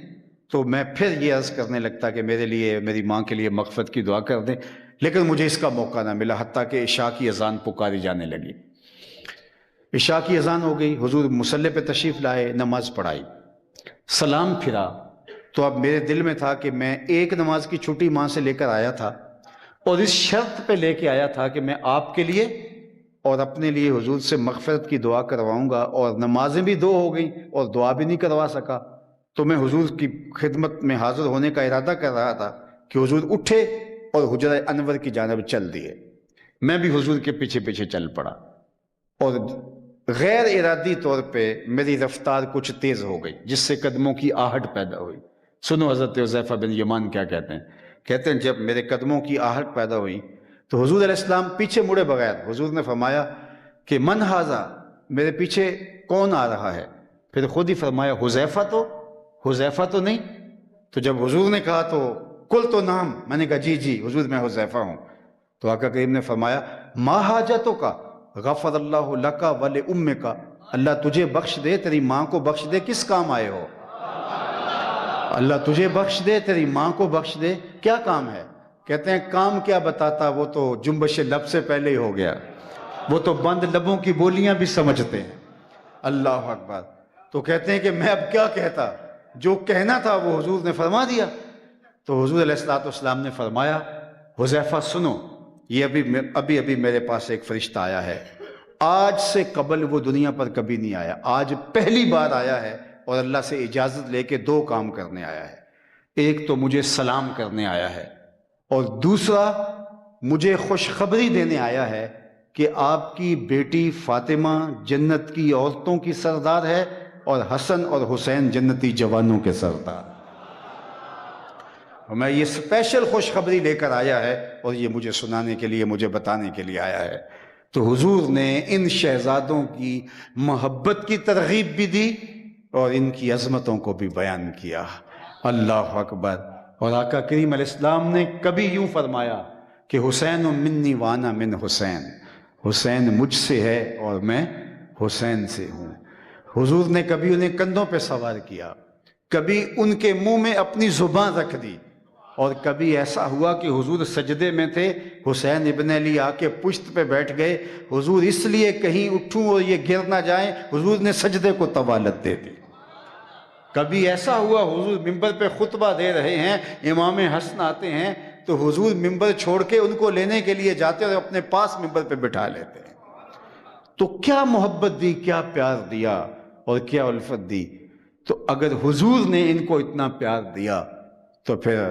[SPEAKER 1] تو میں پھر یہ عرض کرنے لگتا کہ میرے لیے، میری ماں کے لیے مغفرت کی دعا کر دیں، لیکن مجھے اس کا موقع نہ ملا، حتیٰ کہ عشاء کی اذان پکاری جانے لگی۔ عشاء کی اذان ہو گئی، حضور مصلی پہ تشریف لائے، نماز پڑھائی، سلام پھرا تو اب میرے دل میں تھا کہ میں ایک نماز کی چھٹی ماں سے لے کر آیا تھا اور اس شرط پہ لے کے آیا تھا کہ میں آپ کے لیے اور اپنے لیے حضور سے مغفرت کی دعا کرواؤں گا، اور نمازیں بھی دو ہو گئیں اور دعا بھی نہیں کروا سکا، تو میں حضور کی خدمت میں حاضر ہونے کا ارادہ کر رہا تھا کہ حضور اٹھے اور حجرہ انور کی جانب چل دیے۔ میں بھی حضور کے پیچھے پیچھے چل پڑا اور غیر ارادی طور پہ میری رفتار کچھ تیز ہو گئی، جس سے قدموں کی آہٹ پیدا ہوئی۔ سنو حضرت حذیفہ بن یمان کیا کہتے ہیں، کہتے ہیں جب میرے قدموں کی آہٹ پیدا ہوئی تو حضور علیہ السلام پیچھے مڑے بغیر حضور نے فرمایا کہ من ھذا، میرے پیچھے کون آ رہا ہے؟ پھر خود ہی فرمایا حذیفہ تو نہیں؟ تو جب حضور نے کہا تو قل تو نام، میں نے کہا جی جی حضور میں حذیفہ ہوں۔ تو آقا کریم نے فرمایا ما حاجتک غفر اللہ لک ولامک، اللہ تجھے بخش دے، تیری ماں کو بخش دے، کس کام آئے ہو؟ اللہ تجھے بخش دے، تیری ماں کو بخش دے، کیا کام ہے؟ کہتے ہیں کام کیا بتاتا، وہ تو جنبش لب سے پہلے ہی ہو گیا، وہ تو بند لبوں کی بولیاں بھی سمجھتے ہیں۔ اللہ اکبر۔ تو کہتے ہیں کہ میں اب کیا کہتا، جو کہنا تھا وہ حضور نے فرما دیا۔ تو حضور علیہ السلام نے فرمایا حذیفہ سنو، یہ ابھی میرے پاس ایک فرشتہ آیا ہے، آج سے قبل وہ دنیا پر کبھی نہیں آیا، آج پہلی بار آیا ہے اور اللہ سے اجازت لے کے دو کام کرنے آیا ہے، ایک تو مجھے سلام کرنے آیا ہے اور دوسرا مجھے خوشخبری دینے آیا ہے کہ آپ کی بیٹی فاطمہ جنت کی عورتوں کی سردار ہے اور حسن اور حسین جنتی جوانوں کے سردار۔ میں یہ اسپیشل خوشخبری لے کر آیا ہے اور یہ مجھے سنانے کے لیے، مجھے بتانے کے لیے آیا ہے۔ تو حضور نے ان شہزادوں کی محبت کی ترغیب بھی دی اور ان کی عظمتوں کو بھی بیان کیا۔ اللہ اکبر۔ اور آقا کریم علیہ السلام نے کبھی یوں فرمایا کہ حسین منی وانا من حسین، حسین مجھ سے ہے اور میں حسین سے ہوں۔ حضور نے کبھی انہیں کندھوں پہ سوار کیا، کبھی ان کے منہ میں اپنی زبان رکھ دی اور کبھی ایسا ہوا کہ حضور سجدے میں تھے، حسین ابن علی آ کے پشت پہ بیٹھ گئے، حضور اس لیے کہیں اٹھوں اور یہ گر نہ جائیں، حضور نے سجدے کو طوالت دے دی۔ کبھی ایسا ہوا حضور ممبر پہ خطبہ دے رہے ہیں، امام حسن آتے ہیں تو حضور ممبر چھوڑ کے ان کو لینے کے لیے جاتے اور اپنے پاس ممبر پہ بٹھا لیتے ہیں۔ تو کیا محبت دی، کیا پیار دیا اور کیا الفت دی۔ تو اگر حضور نے ان کو اتنا پیار دیا تو پھر